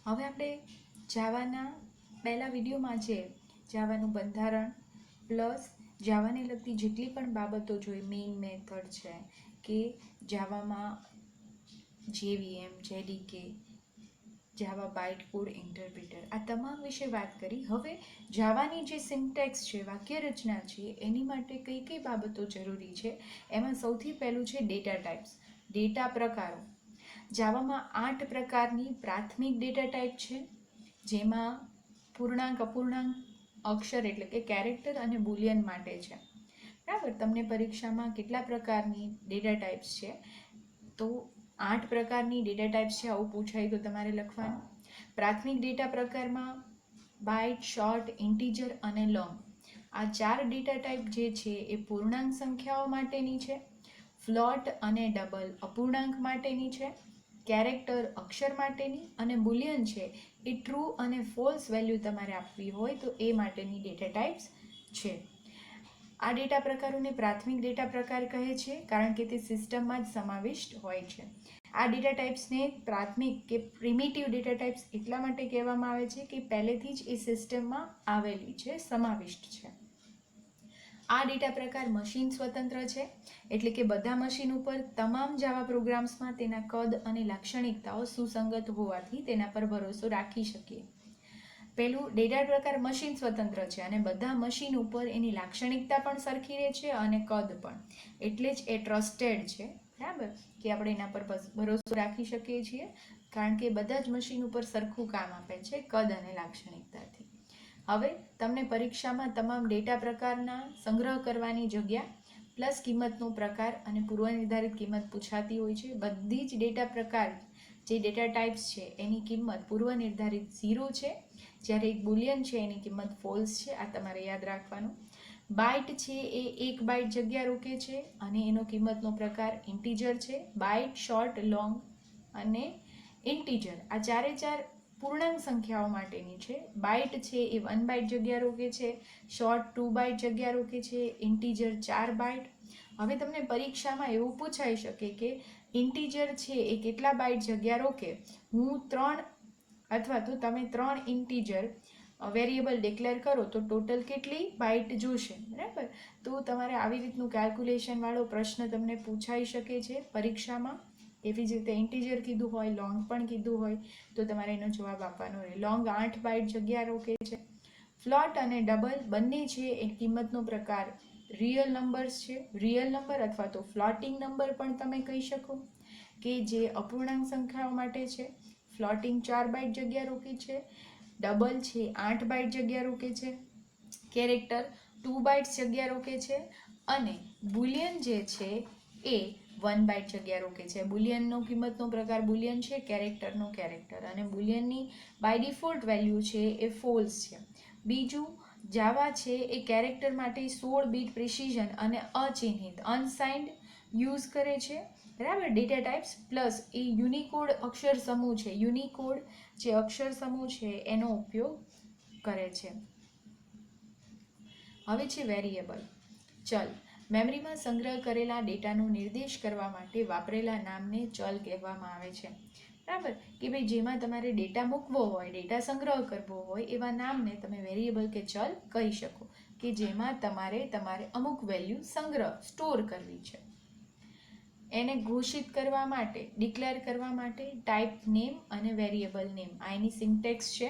હવે આપણે જાવાના પહેલા વિડીયોમાં જે જાવાનું બંધારણ પ્લસ જાવાને લગતી જેટલી પણ બાબતો જોઈ, મેઇન મેથડ છે કે જાવામાં જેવીએમ, જેડીકે, જાવા બાઇટ કોડ ઇન્ટરપ્રિટર, આ તમામ વિશે વાત કરી. હવે જાવાની જે સિન્ટેક્સ છે, વાક્ય રચના છે, એની માટે કઈ કઈ બાબતો જરૂરી છે, એમાં સૌથી પહેલું છે ડેટા ટાઈપ્સ, ડેટા પ્રકારો. જાવામાં 8 પ્રકારની પ્રાથમિક ડેટા ટાઈપ છે, જેમાં પૂર્ણાંક, અપૂર્ણાંક, અક્ષર એટલે કે કેરેક્ટર અને બુલિયન માટે છે. બરાબર. તમને પરીક્ષામાં કેટલા પ્રકારની ડેટા ટાઈપ્સ છે? તો 8 પ્રકારની ડેટા ટાઈપ્સ છે, આવું પૂછાય તો તમારે લખવાનું. પ્રાથમિક ડેટા પ્રકારમાં બાઇટ, શોર્ટ, ઇન્ટીજર અને લોંગ, આ 4 ડેટા ટાઈપ જે છે એ પૂર્ણાંક સંખ્યાઓ માટેની છે. ફ્લોટ અને ડબલ અપૂર્ણાંક માટેની છે. કેરેક્ટર અક્ષર માટેની, અને બુલિયન છે એ ટ્રુ અને ફોલ્સ વેલ્યુ તમારે આપવી હોય તો એ માટેની ડેટા ટાઈપ્સ છે. આ ડેટા પ્રકારોને પ્રાથમિક ડેટા પ્રકાર કહે છે કારણ કે તે સિસ્ટમમાં જ સમાવિષ્ટ હોય છે. આ ડેટા ટાઈપ્સને પ્રાથમિક કે પ્રિમિટિવ ડેટા ટાઈપ્સ એટલા માટે કહેવામાં આવે છે કે પહેલેથી જ એ સિસ્ટમમાં આવેલી છે, સમાવિષ્ટ છે. આ ડેટા પ્રકાર મશીન સ્વતંત્ર છે, એટલે કે બધા મશીન ઉપર તમામ જાવા પ્રોગ્રામ્સમાં તેના કદ અને લાક્ષણિકતાઓ સુસંગત હોવાથી તેના પર ભરોસો રાખી શકીએ. પહેલું ડેટા પ્રકાર મશીન સ્વતંત્ર છે અને બધા મશીન ઉપર એની લાક્ષણિકતા પણ સરખી રહે છે અને કદ પણ, એટલે જ એ ટ્રસ્ટેડ છે. બરાબર, કે આપણે એના પર ભરોસો રાખી શકીએ છીએ કારણ કે બધા જ મશીન ઉપર સરખું કામ આપે છે કદ અને લાક્ષણિકતાથી. હવે તમને પરીક્ષામાં તમામ ડેટા પ્રકારના સંગ્રહ કરવાની જગ્યા પ્લસ કિંમતનો પ્રકાર અને પૂર્વનિર્ધારિત કિંમત પૂછાતી હોય છે. બધી જ ડેટા પ્રકાર જે ડેટા ટાઈપ્સ છે એની કિંમત પૂર્વનિર્ધારિત 0 છે, જ્યારે એક બુલિયન છે એની કિંમત ફોલ્સ છે. આ તમારે યાદ રાખવાનું. બાઇટ છે એ 1 બાઇટ જગ્યા રોકે છે અને એનો કિંમતનો પ્રકાર ઇન્ટીજર છે. બાઇટ, શોર્ટ, લોંગ અને ઇન્ટીજર આ ચારે ચાર પૂર્ણાંક સંખ્યાઓ માટેની છે. બાઇટ છે એ 1 બાઇટ જગ્યા રોકે છે, શોર્ટ 2 બાઇટ જગ્યા રોકે છે, ઇન્ટીજર 4 બાઇટ. હવે તમને પરીક્ષામાં એવું પૂછાઈ શકે કે ઇન્ટીજર છે એ કેટલા બાઇટ જગ્યા રોકે. હું 3 અથવા તો તમે 3 ઇન્ટીજર વેરિયેબલ ડિક્લેર કરો તો ટોટલ કેટલી બાઇટ જોશે. બરાબર, તો તમારે આવી રીતનું કેલ્ક્યુલેશનવાળો પ્રશ્ન તમને પૂછાઈ શકે છે પરીક્ષામાં. એવી જ રીતે ઇન્ટીજર કીધું હોય, લોંગ પણ કીધું હોય તો તમારે એનો જવાબ આપવાનો રહે. લોંગ 8 બાઇટ જગ્યા રોકે છે. ફ્લોટ અને ડબલ બંને છે એ કિંમતનો પ્રકાર રિયલ નંબર્સ છે. રિયલ નંબર અથવા તો ફ્લોટિંગ નંબર પણ તમે કહી શકો, કે જે અપૂર્ણાંક સંખ્યાઓ માટે છે. ફ્લોટિંગ 4 બાઇટ જગ્યા રોકે છે, ડબલ છે 8 બાઇટ જગ્યા રોકે છે, કેરેક્ટર 2 બાઇટ્સ જગ્યા રોકે છે અને બુલિયન જે છે એ 1 બાઇટ જગ્યા રોકે છે. બુલિયનનો કિંમતનો પ્રકાર બુલિયન છે, કેરેક્ટરનો કેરેક્ટર, અને બુલિયનની બાય ડિફોલ્ટ વેલ્યુ છે એ ફોલ્સ છે. બીજું, જાવા છે એ કેરેક્ટર માટે 16 બીટ પ્રિસિઝન અને અચિહ્નિત અનસાઇન્ડ યુઝ કરે છે. બરાબર, ડેટા ટાઈપ્સ પ્લસ એ યુનિકોડ અક્ષર સમૂહ છે, યુનિકોડ જે અક્ષર સમૂહ છે એનો ઉપયોગ કરે છે. હવે છે વેરિયેબલ, ચલ. મેમરીમાં સંગ્રહ કરેલા ડેટાનો નિર્દેશ કરવા માટે વાપરેલા નામને ચલ કહેવામાં આવે છે. બરાબર, કે ભાઈ જેમાં તમારે ડેટા મૂકવો હોય, ડેટા સંગ્રહ કરવો હોય એવા નામને તમે વેરિયેબલ કે ચલ કહી શકો, કે જેમાં તમારે અમુક વેલ્યુ સંગ્રહ સ્ટોર કરવી છે. એને ઘોષિત કરવા માટે, ડિક્લેર કરવા માટે ટાઈપ નેમ અને વેરિયેબલ નેમ, આ એની સિન્ટેક્સ છે.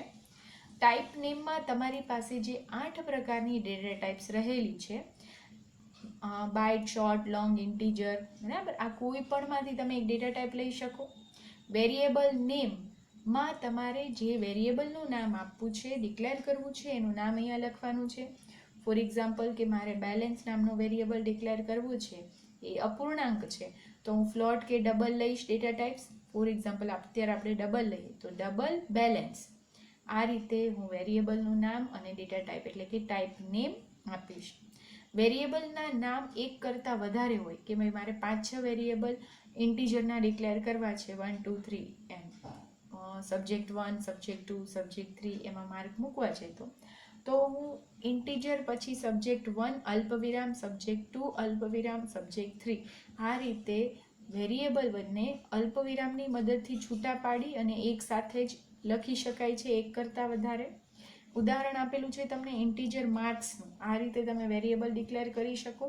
ટાઈપ નેમમાં તમારી પાસે જે 8 પ્રકારની ડેટા ટાઈપ્સ રહેલી છે, બાઇટ, શોર્ટ, લોંગ, ઇન્ટીજર, બરાબર, આ કોઈ પણમાંથી તમે એક ડેટા ટાઈપ લઈ શકો. વેરિયેબલ નેમમાં તમારે જે વેરિયેબલનું નામ આપવું છે, ડિક્લેર કરવું છે, એનું નામ અહીંયા લખવાનું છે. ફોર એક્ઝામ્પલ, કે મારે બેલેન્સ નામનો વેરિયેબલ ડિક્લેર કરવું છે, એ અપૂર્ણાંક છે, તો હું ફ્લોટ કે ડબલ લઈશ ડેટા ટાઈપ્સ. ફોર એક્ઝામ્પલ, અત્યારે આપણે ડબલ લઈએ તો ડબલ બેલેન્સ. આ રીતે હું વેરિયેબલનું નામ અને ડેટા ટાઈપ એટલે કે ટાઈપ નેમ આપીશ. વેરિયેબલના નામ એક કરતાં વધારે હોય, કે ભાઈ મારે 5-6 વેરિયેબલ ઇન્ટીજરના ડિક્લેર કરવા છે, 1 2 3 એમ, સબ્જેક્ટ 1, સબ્જેક્ટ 2, સબ્જેક્ટ 3 એમાં માર્ક મૂકવા છે તો હું ઇન્ટીજર પછી સબ્જેક્ટ 1 અલ્પવિરામ, સબ્જેક્ટ 2 અલ્પવિરામ, સબ્જેક્ટ 3 આ રીતે વેરિયેબલ બંને અલ્પવિરામની મદદથી છૂટા પાડી અને એક સાથે જ લખી શકાય છે એક કરતાં વધારે. ઉદાહરણ આપેલું છે તમને ઇન્ટીજર માર્ક્સનું. આ રીતે તમે વેરિયેબલ ડિક્લેર કરી શકો.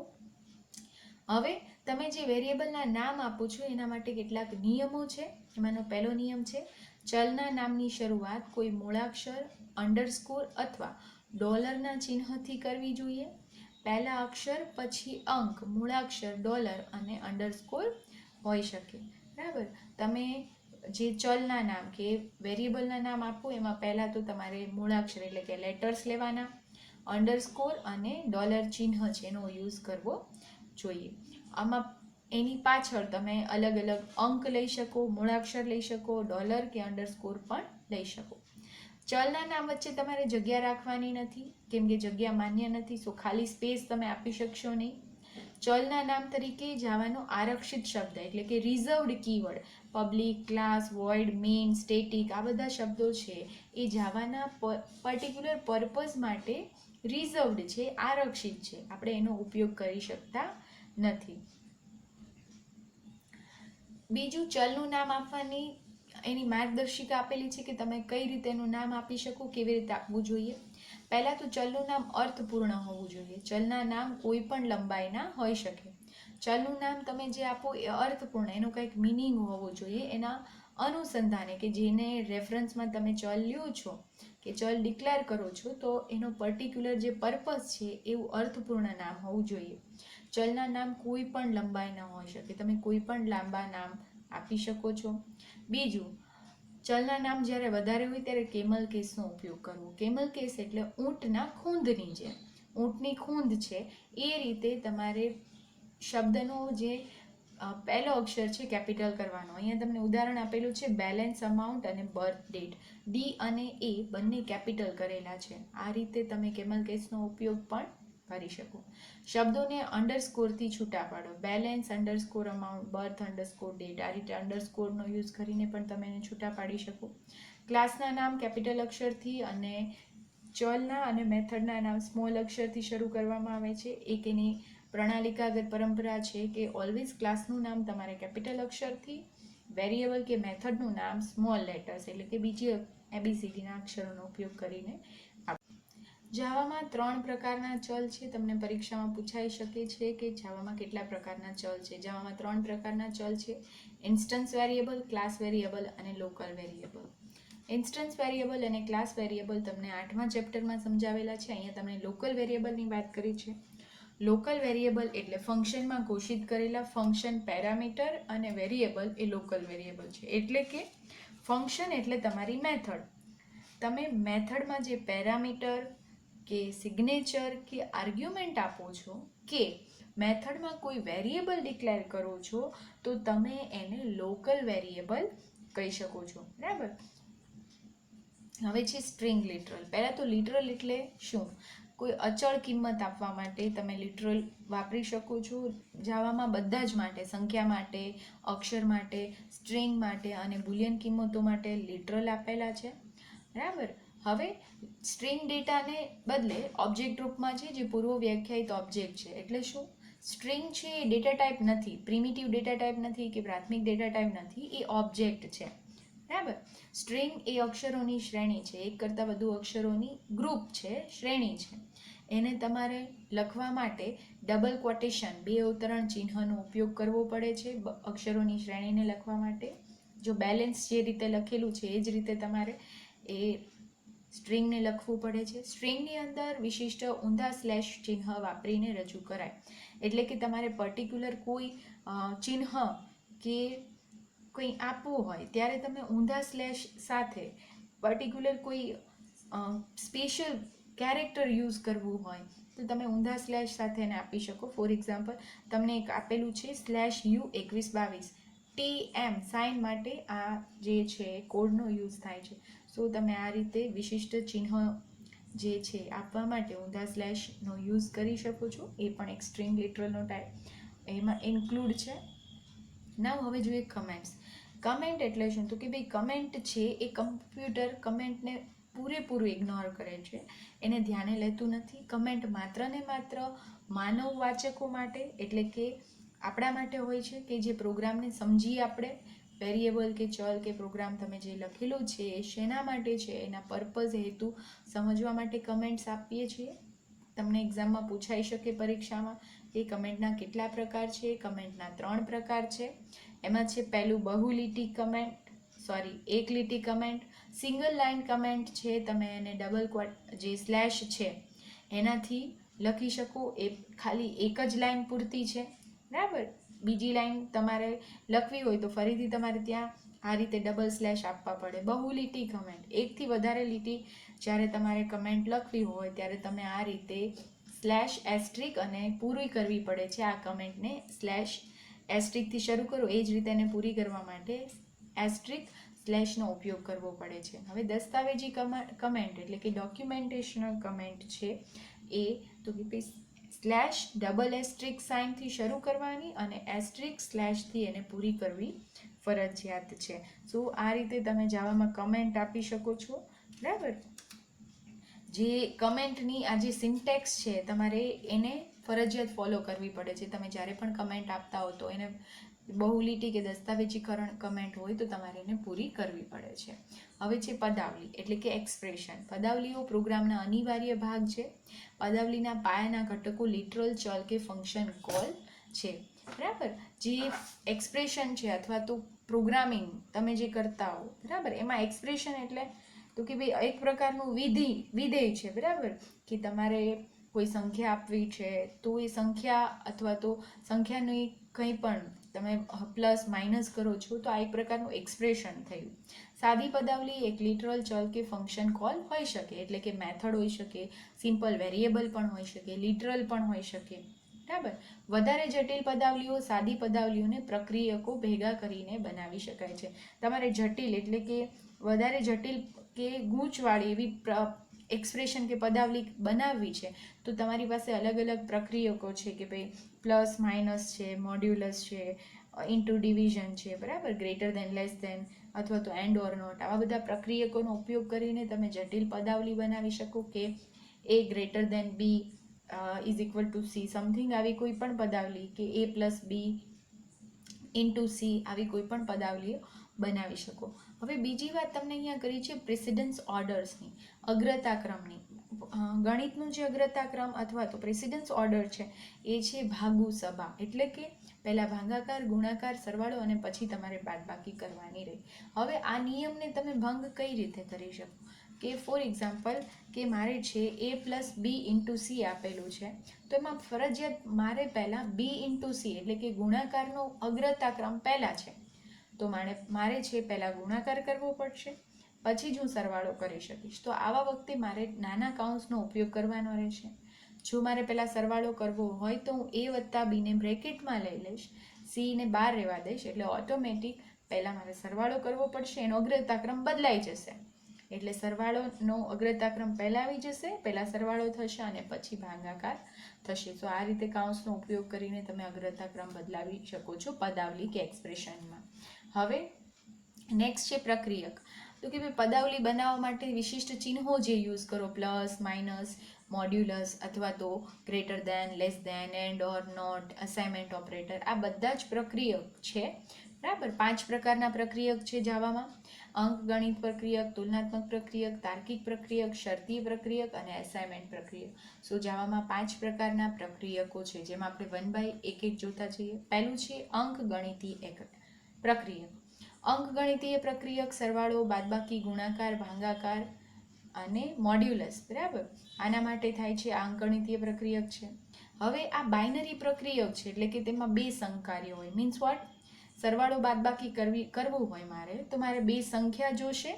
હવે તમે જે વેરિયેબલના નામ આપો છો એના માટે કેટલાક નિયમો છે. એમાંનો પહેલો નિયમ છે ચલના નામની શરૂઆત કોઈ મૂળાક્ષર, અંડરસ્કોર અથવા ડોલરના ચિહ્નથી કરવી જોઈએ. પહેલા અક્ષર પછી અંક, મૂળાક્ષર, ડોલર અને અંડરસ્કોર હોઈ શકે. બરાબર. તમે જે ચલના નામ કે વેરિયેબલના નામ આપો એમાં પહેલાં તો તમારે મૂળાક્ષર એટલે કે લેટર્સ લેવાના, અંડરસ્કોર અને ડોલર ચિહ્ન છે એનો યુઝ કરવો જોઈએ. આમાં એની પાછળ તમે અલગ અલગ અંક લઈ શકો, મૂળાક્ષર લઈ શકો, ડોલર કે અંડરસ્કોર પણ લઈ શકો. ચલના નામ વચ્ચે તમારે જગ્યા રાખવાની નથી, કેમ કે જગ્યા માન્ય નથી, સો ખાલી સ્પેસ તમે આપી શકશો નહીં. ચલના નામ તરીકે જાવાનો આરક્ષિત શબ્દ એટલે કે reserved keyword, public, class, void, main, static, આ બધા શબ્દો છે એ જાવાના પર્ટિક્યુલર પર્પઝ માટે રિઝર્વડ છે, આરક્ષિત છે. આપણે એનો ઉપયોગ કરી શકતા નથી. બીજું, ચલનું નામ આપવાની એની માર્ગદર્શિકા આપેલી છે કે તમે કઈ રીતે એનું નામ આપી શકો, કેવી રીતે આપવું જોઈએ. પહેલાં તો ચલનું નામ અર્થપૂર્ણ હોવું જોઈએ. ચલના નામ કોઈ પણ લંબાઈના હોઈ શકે. ચલનું નામ તમે જે આપો એ અર્થપૂર્ણ, એનો કંઈક મિનિંગ હોવો જોઈએ. એના અનુસંધાને કે જેને રેફરન્સમાં તમે ચલ લ્યો છો કે ચલ ડિક્લેર કરો છો તો એનો પર્ટિક્યુલર જે પર્પઝ છે એવું અર્થપૂર્ણ નામ હોવું જોઈએ. ચલના નામ કોઈ પણ લંબાઈના હોઈ શકે. તમે કોઈ પણ લાંબા નામ આપી શકો છો. બીજું, ચલના નામ જ્યારે વધારે હોય ત્યારે કેમલ કેસનો ઉપયોગ કરવો. કેમલ કેસ એટલે ઊંટના ખૂંદની જેમ, ઊંટની ખૂંદ છે એ રીતે તમારે શબ્દનો જે પહેલો અક્ષર છે કેપિટલ કરવાનો. અહીંયા તમને ઉદાહરણ આપેલું છે બેલેન્સ અમાઉન્ટ અને બર્થ ડેટ. ડી અને એ બંને કેપિટલ કરેલા છે. આ રીતે તમે કેમલ કેસનો ઉપયોગ પણ કરી શકો. શબ્દોને અંડરસ્કોરથી છૂટા પાડો. Balance underscore amount, birth underscore date, આ રીતે અંડરસ્કોરનો યુઝ કરીને પણ તમે એને છૂટા પાડી શકો. ક્લાસના નામ કેપિટલ અક્ષરથી અને ચલના અને મેથડના નામ સ્મોલ અક્ષરથી શરૂ કરવામાં આવે છે. એક એની પ્રણાલિકાગત પરંપરા છે કે ઓલવેઝ ક્લાસનું નામ તમારે કેપિટલ અક્ષરથી, વેરિયેબલ કે મેથડનું નામ સ્મોલ લેટર્સ એટલે કે બીજી ABCDના અક્ષરોનો ઉપયોગ કરીને. જાવામાં 3 પ્રકારના ચલ છે. તમને પરીક્ષામાં પૂછાઈ શકે છે કે જાવામાં કેટલા પ્રકારના ચલ છે. જાવામાં 3 પ્રકારના ચલ છે: ઇન્સ્ટન્સ વેરિયેબલ, ક્લાસ વેરિયેબલ અને લોકલ વેરિયેબલ. ઇન્સ્ટન્સ વેરિયેબલ અને ક્લાસ વેરિયેબલ તમને 8મા ચેપ્ટરમાં સમજાવેલા છે. અહીંયા તમને લોકલ વેરિયેબલની વાત કરી છે. લોકલ વેરિયેબલ એટલે ફંક્શનમાં ઘોષિત કરેલા ફંક્શન પેરામીટર અને વેરિયેબલ એ લોકલ વેરિયેબલ છે. એટલે કે ફંક્શન એટલે તમારી મેથડ. તમે મેથડમાં જે પેરામીટર કે સિગ્નેચર કે આર્ગ્યુમેન્ટ આપો છો કે મેથડમાં કોઈ વેરિયેબલ ડિક્લેર કરો છો તો તમે એને લોકલ વેરિયેબલ કહી શકો છો. બરાબર. હવે છે સ્ટ્રિંગ લિટરલ. પહેલાં તો લિટરલ એટલે શું? કોઈ અચળ કિંમત આપવા માટે તમે લિટરલ વાપરી શકો છો. જાવામાં બધા જ માટે, સંખ્યા માટે, અક્ષર માટે, સ્ટ્રિંગ માટે અને બુલિયન કિંમતો માટે લિટરલ આપેલા છે. બરાબર. હવે સ્ટ્રિંગ ડેટાને બદલે ઓબ્જેક્ટ રૂપમાં છે જે પૂર્વ વ્યાખ્યાયિત ઓબ્જેક્ટ છે. એટલે શું? સ્ટ્રિંગ છે એ ડેટા ટાઈપ નથી, પ્રિમિટિવ ડેટા ટાઈપ નથી કે પ્રાથમિક ડેટા ટાઈપ નથી, એ ઓબ્જેક્ટ છે. બરાબર. સ્ટ્રિંગ એ અક્ષરોની શ્રેણી છે, એક કરતાં વધુ અક્ષરોની ગ્રુપ છે, શ્રેણી છે. એને તમારે લખવા માટે ડબલ ક્વોટેશન, 2 અવતરણ ચિહ્નનો ઉપયોગ કરવો પડે છે અક્ષરોની શ્રેણીને લખવા માટે. જો બેલેન્સ જે રીતે લખેલું છે એ જ રીતે તમારે એ સ્ટ્રિંગને લખવું પડે છે. સ્ટ્રિંગની અંદર વિશિષ્ટ ઊંધા સ્લેશ ચિહ્ન વાપરીને રજૂ કરાય. એટલે કે તમારે પર્ટિક્યુલર કોઈ ચિહ્ન કે કંઈ આપવું હોય ત્યારે તમે ઊંધા સ્લેશ સાથે પર્ટિક્યુલર કોઈ સ્પેશિયલ કેરેક્ટર યુઝ કરવું હોય તો તમે ઊંધા સ્લેશ સાથે એને આપી શકો. ફોર એક્ઝામ્પલ, તમને એક આપેલું છે /U2122, TM સાઇન માટે આ જે છે કોડનો યુઝ થાય છે. સો તમે આ રીતે વિશિષ્ટ ચિહ્ન જે છે આપવા માટે ઊંધા સ્લેશનો યુઝ કરી શકો છો. એ પણ એક સ્ટ્રિંગ લિટરલનો ટાઈપ એમાં ઇન્ક્લુડ છે. નાવ હવે જોઈએ કમેન્ટ્સ. કમેન્ટ એટલે શું? તો કે ભાઈ કમેન્ટ છે એ કમ્પ્યુટર કમેન્ટને પૂરેપૂરું ઇગ્નોર કરે છે, એને ધ્યાને લેતું નથી. કમેન્ટ માત્ર ને માત્ર માનવ વાચકો માટે એટલે કે આપણા માટે હોય છે કે જે પ્રોગ્રામને સમજીએ આપણે વેરિયેબલ કે ચલ કે પ્રોગ્રામ તમે જે લખેલું છે એ શેના માટે છે, એના પર્પઝ હેતુ સમજવા માટે કમેન્ટ્સ આપીએ છીએ. તમને એક્ઝામમાં પૂછાઈ શકે પરીક્ષામાં કે કમેન્ટના કેટલા પ્રકાર છે. કમેન્ટના 3 પ્રકાર છે. એમાં છે પહેલું બહુલીટી કમેન્ટ, એક લીટી કમેન્ટ. સિંગલ લાઇન કમેન્ટ છે, તમે એને જે સ્લેશ છે એનાથી લખી શકો, એ ખાલી એક જ લાઇન પૂરતી છે, બરાબર. બીજી લાઇન તમારે લખવી હોય તો ફરીથી તમારે ત્યાં આ રીતે ડબલ સ્લેશ આપવા પડે. બહુલીટી કમેન્ટ, એકથી વધારે લીટી જ્યારે તમારે કમેન્ટ લખવી હોય ત્યારે તમે આ રીતે સ્લેશ એસ્ટ્રિક અને પૂરી કરવી પડે છે. આ કમેન્ટને સ્લેશ એસ્ટ્રિકથી શરૂ કરો, એ જ રીતે એને પૂરી કરવા માટે એસ્ટ્રિક સ્લેશનો ઉપયોગ કરવો પડે છે. હવે દસ્તાવેજી કમેન્ટ એટલે કે ડોક્યુમેન્ટેશનલ કમેન્ટ છે એ તો કે સ્લેશ ડબલ એસ્ટ્રિક સાઇનથી શરૂ કરવાની અને એસ્ટ્રિક સ્લેશથી એને પૂરી કરવી ફરજિયાત છે. સો આ રીતે તમે જાવામાં કમેન્ટ આપી શકો છો, બરાબર. જે કમેન્ટની આ જે સિન્ટેક્સ છે તમારે એને ફરજિયાત ફોલો કરવી પડે છે. તમે જ્યારે પણ કમેન્ટ આપતા હો તો એને બહુલીટી કે દસ્તાવેજીકરણ કમેન્ટ હોય તો તમારે એને પૂરી કરવી પડે છે. હવે છે પદાવલી એટલે કે એક્સપ્રેશન. પદાવલીઓ પ્રોગ્રામના અનિવાર્ય ભાગ છે. પદાવલીના પાયાના ઘટકો લિટરલ, ચલ કે ફંક્શન કોલ છે, બરાબર. જે એક્સપ્રેશન છે અથવા તો પ્રોગ્રામિંગ તમે જે કરતા હો, બરાબર, એમાં એક્સપ્રેશન એટલે તો કે ભાઈ એક પ્રકારનું વિધેય છે, બરાબર, કે તમારે કોઈ સંખ્યા આપવી છે તો એ સંખ્યા અથવા તો સંખ્યાની કંઈ પણ તમે પ્લસ માઇનસ કરો છો તો આ એક પ્રકારનું એક્સપ્રેશન થયું. સાદી પદાવલી એક લિટરલ, ચલ કે ફંક્શન કોલ હોઈ શકે, એટલે કે મેથડ હોઈ શકે, સિમ્પલ વેરિયેબલ પણ હોઈ શકે, લિટરલ પણ હોઈ શકે, બરાબર. વધારે જટિલ પદાવલીઓ સાદી પદાવલીઓને પ્રક્રિયકો ભેગા કરીને બનાવી શકાય છે. તમારે જટિલ એટલે કે વધારે જટિલ કે ગૂંચવાળી એવી એક્સપ્રેશન કે પદાવલી બનાવવી છે તો તમારી પાસે અલગ અલગ પ્રક્રિયકો છે કે ભાઈ પ્લસ માઇનસ છે, મોડ્યુલસ છે, ઇન્ટુ ડિવિઝન છે, બરાબર, ગ્રેટર દેન, લેસ દેન અથવા તો એન્ડ ઓર નોટ. આવા બધા પ્રક્રિયકોનો ઉપયોગ કરીને તમે જટિલ પદાવલી બનાવી શકો કે A greater than B is equal to C, something આવી કોઈ પણ પદાવલી કે A plus B into C, આવી કોઈ પણ પદાવલીઓ બનાવી શકો. હવે બીજી વાત તમને અહીંયા કરી છે પ્રેસિડન્સ ઓર્ડર્સની, અગ્રતાક્રમની. ગણિતનું જે અગ્રતાક્રમ અથવા તો પ્રેસિડન્સ ઓર્ડર છે એ છે ભાગુ સભા, એટલે કે પહેલા ભાગાકાર, ગુણાકાર, સરવાળો અને પછી તમારે બાદબાકી કરવાની રહી. હવે આ નિયમને તમે ભંગ કઈ રીતે કરી શકો કે ફોર એક્ઝામ્પલ કે મારે છે એ પ્લસ બી ઇન્ટુ સી આપેલું છે તો એમાં ફરજિયાત મારે પહેલાં બી ઇન્ટુ સી એટલે કે ગુણાકારનો અગ્રતાક્રમ પહેલાં છે તો મારે છે પહેલાં ગુણાકાર કરવો પડશે, પછી જ હું સરવાળો કરી શકીશ. તો આવા વખતે મારે નાના કાઉન્સનો ઉપયોગ કરવાનો રહેશે. જો મારે પહેલાં સરવાળો કરવો હોય તો હું એ વત્તા બીને બ્રેકેટમાં લઈ લઈશ, સીને બહાર રહેવા દઈશ, એટલે ઓટોમેટિક પહેલાં મારે સરવાળો કરવો પડશે, એનો અગ્રતાક્રમ બદલાઈ જશે. એટલે સરવાળોનો અગ્રતાક્રમ પહેલાં આવી જશે, પહેલાં સરવાળો થશે અને પછી ભાગાકાર થશે. તો આ રીતે કાઉન્સનો ઉપયોગ કરીને તમે અગ્રતાક્રમ બદલાવી શકો છો પદાવલી કે એક્સપ્રેશનમાં. હવે નેક્સ્ટ છે પ્રક્રિયક. તો કે ભાઈ પદાવલી બનાવવા માટે વિશિષ્ટ ચિહ્નો જે યુઝ કરો, પ્લસ, માઇનસ, મોડ્યુલસ અથવા તો greater than, less than, and or not, assignment operator, આ બધા જ પ્રક્રિયક છે, બરાબર. 5 પ્રકારના પ્રક્રિયક છે જાવામાં: અંકગણિત પ્રક્રિયક, તુલનાત્મક પ્રક્રિયક, તાર્કિક પ્રક્રિયક, શરતીય પ્રક્રિયક અને એસાઇનમેન્ટ પ્રક્રિયક. સો જાવામાં 5 પ્રકારના પ્રક્રિયકો છે જેમાં આપણે 1 બાય 1 જોતા જઈએ. પહેલું છે અંકગણિતીય પ્રક્રિયક. અંકગણિતીય પ્રક્રિયક સરવાળો, બાદબાકી, ગુણાકાર, ભાગાકાર અને મોડ્યુલસ, બરાબર, આના માટે થાય છે. આ અંકગણિતીય પ્રક્રિયક છે. હવે આ બાઇનરી પ્રક્રિયક છે એટલે કે તેમાં 2 સંકાર્ય હોય. Means what? સરવાળો બાદબાકી કરવું હોય મારે તો મારે 2 સંખ્યા જોશે,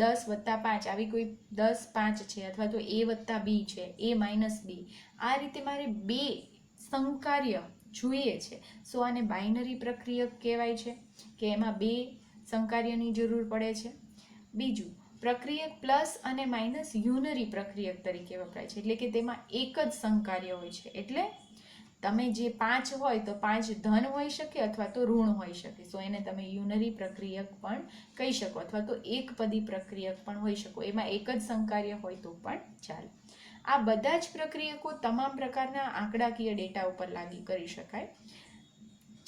10 વત્તા 5 આવી કોઈ 10, 5 છે અથવા તો એ વત્તા બી છે, એ માઇનસ બી, આ રીતે મારે 2 સંકાર્ય જોઈએ છે. સો આને બાઇનરી પ્રક્રિયક કહેવાય છે કે એમાં 2 સંકાર્યની જરૂર પડે છે. બીજું, પ્રક્રિયક પ્લસ અને માઇનસ યુનરી પ્રક્રિયક તરીકે વપરાય છે, એટલે કે તેમાં એક જ સંકાર્ય હોય છે. એટલે તમે જે 5 હોય તો 5 ધન હોઈ શકે અથવા તો ઋણ હોઈ શકે. સો એને તમે યુનરી પ્રક્રિયક પણ કહી શકો અથવા તો એકપદી પ્રક્રિયક પણ હોઈ શકો. એમાં એક જ સંકાર્ય હોય તો પણ ચાલે. આ બધા જ પ્રક્રિયકો તમામ પ્રકારના આંકડાકીય ડેટા ઉપર લાગુ કરી શકાય.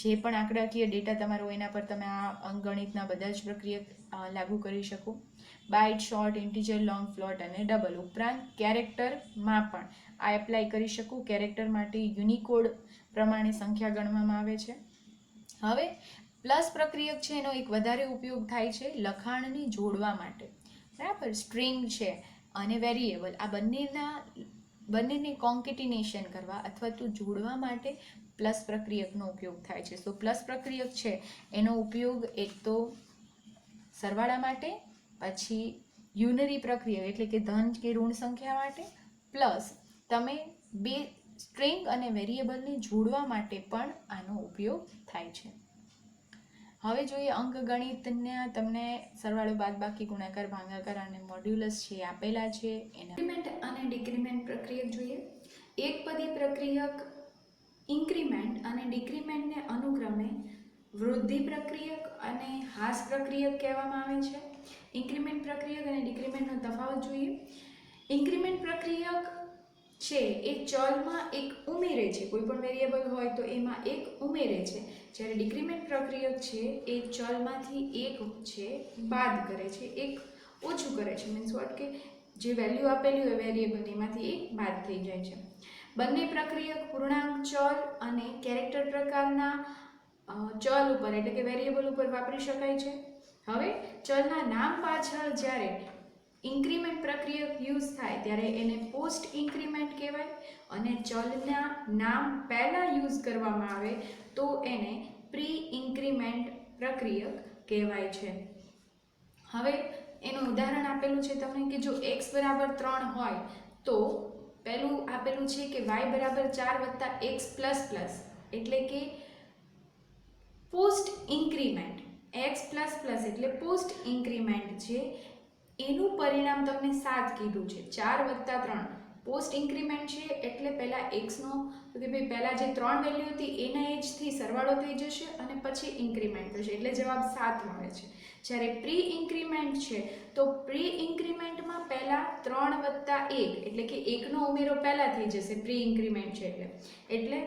જે પણ આંકડાકીય ડેટા તમારો હોય એના પર તમે આ અંકગણિતના બધા જ પ્રક્રિયા લાગુ કરી શકો. Byte, short, integer, long, float અને ડબલ. ઉપરાંત કેરેક્ટરમાં પણ આ એપ્લાય કરી શકો. કેરેક્ટર માટે યુનિકોડ પ્રમાણે સંખ્યા ગણવામાં આવે છે. હવે પ્લસ પ્રક્રિયક છે એનો એક વધારે ઉપયોગ થાય છે લખાણને જોડવા માટે, બરાબર. સ્ટ્રિંગ છે અને વેરિયેબલ આ બંનેને કોન્કેટિનેશન કરવા અથવા તો જોડવા માટે પ્લસ પ્રક્રિયકનો ઉપયોગ થાય છે. સો પ્લસ પ્રક્રિયક છે એનો ઉપયોગ એક તો સરવાળા માટે, પછી યુનરી પ્રક્રિયક એટલે કે ધન કે ઋણ સંખ્યા માટે, પ્લસ તમે બે સ્ટ્રિંગ અને વેરિયેબલને જોડવા માટે પણ આનો ઉપયોગ થાય છે. હવે જોઈએ અંકગણિતના તમને સરવાળો, બાદબાકી, ગુણાકાર, ભાગાકાર અને મોડ્યુલસ છે આપેલા છે. ઇન્ક્રીમેન્ટ અને ડિક્રીમેન્ટ પ્રક્રિયક જોઈએ. એકપદી પ્રક્રિયક ઇન્ક્રીમેન્ટ અને ડિક્રીમેન્ટને અનુક્રમે વૃદ્ધિ પ્રક્રિયક અને હાસ પ્રક્રિયક કહેવામાં આવે છે. ઇન્ક્રીમેન્ટ પ્રક્રિયક અને ડિક્રીમેન્ટનો તફાવત જોઈએ. ઇન્ક્રીમેન્ટ પ્રક્રિયક છે એ ચલમાં એક ઉમેરે છે, કોઈ પણ વેરિયેબલ હોય તો એમાં એક ઉમેરે છે, જ્યારે ડિક્રીમેન્ટ પ્રક્રિયક છે એ ચલમાંથી એક છે બાદ કરે છે, એક ઓછું કરે છે. મીન્સ વોટ કે જે વેલ્યુ આપેલી હોય વેરિયેબલ એમાંથી એક બાદ થઈ જાય છે. બંને પ્રક્રિયક પૂર્ણાંક, ચલ અને કેરેક્ટર પ્રકારના ચલ ઉપર એટલે કે વેરિયેબલ ઉપર વાપરી શકાય છે. હવે ચલના નામ પાછળ જ્યારે ઇન્ક્રીમેન્ટ પ્રક્રિયક યુઝ થાય ત્યારે એને પોસ્ટ ઇન્ક્રીમેન્ટ કહેવાય, અને ચલના નામ પહેલાં યુઝ કરવામાં આવે તો એને પ્રી ઇન્ક્રીમેન્ટ પ્રક્રિયક કહેવાય છે. હવે એનું ઉદાહરણ આપેલું છે તમને કે જો x બરાબર 3 હોય તો પહેલું આપેલું છે કે y બરાબર 4 + x ++ એટલે કે પોસ્ટ ઇન્ક્રીમેન્ટ. x ++ એટલે પોસ્ટ ઇન્ક્રીમેન્ટ છે એનું પરિણામ તમને 7 કીધું છે. 4 + 3 પોસ્ટ ઇન્ક્રીમેન્ટ છે એટલે પહેલાં એક્સનો કે ભાઈ પહેલાં જે 3 વેલ્યુ હતી એના એજથી સરવાળો થઈ જશે અને પછી ઇન્ક્રીમેન્ટ થશે એટલે જવાબ 7 મળે છે. જ્યારે પ્રી ઇન્ક્રીમેન્ટ છે તો પ્રી ઇન્ક્રીમેન્ટમાં પહેલાં 3 + 1 એટલે કે 1નો ઉમેરો પહેલાં થઈ જશે. પ્રી ઇન્ક્રીમેન્ટ છે એટલે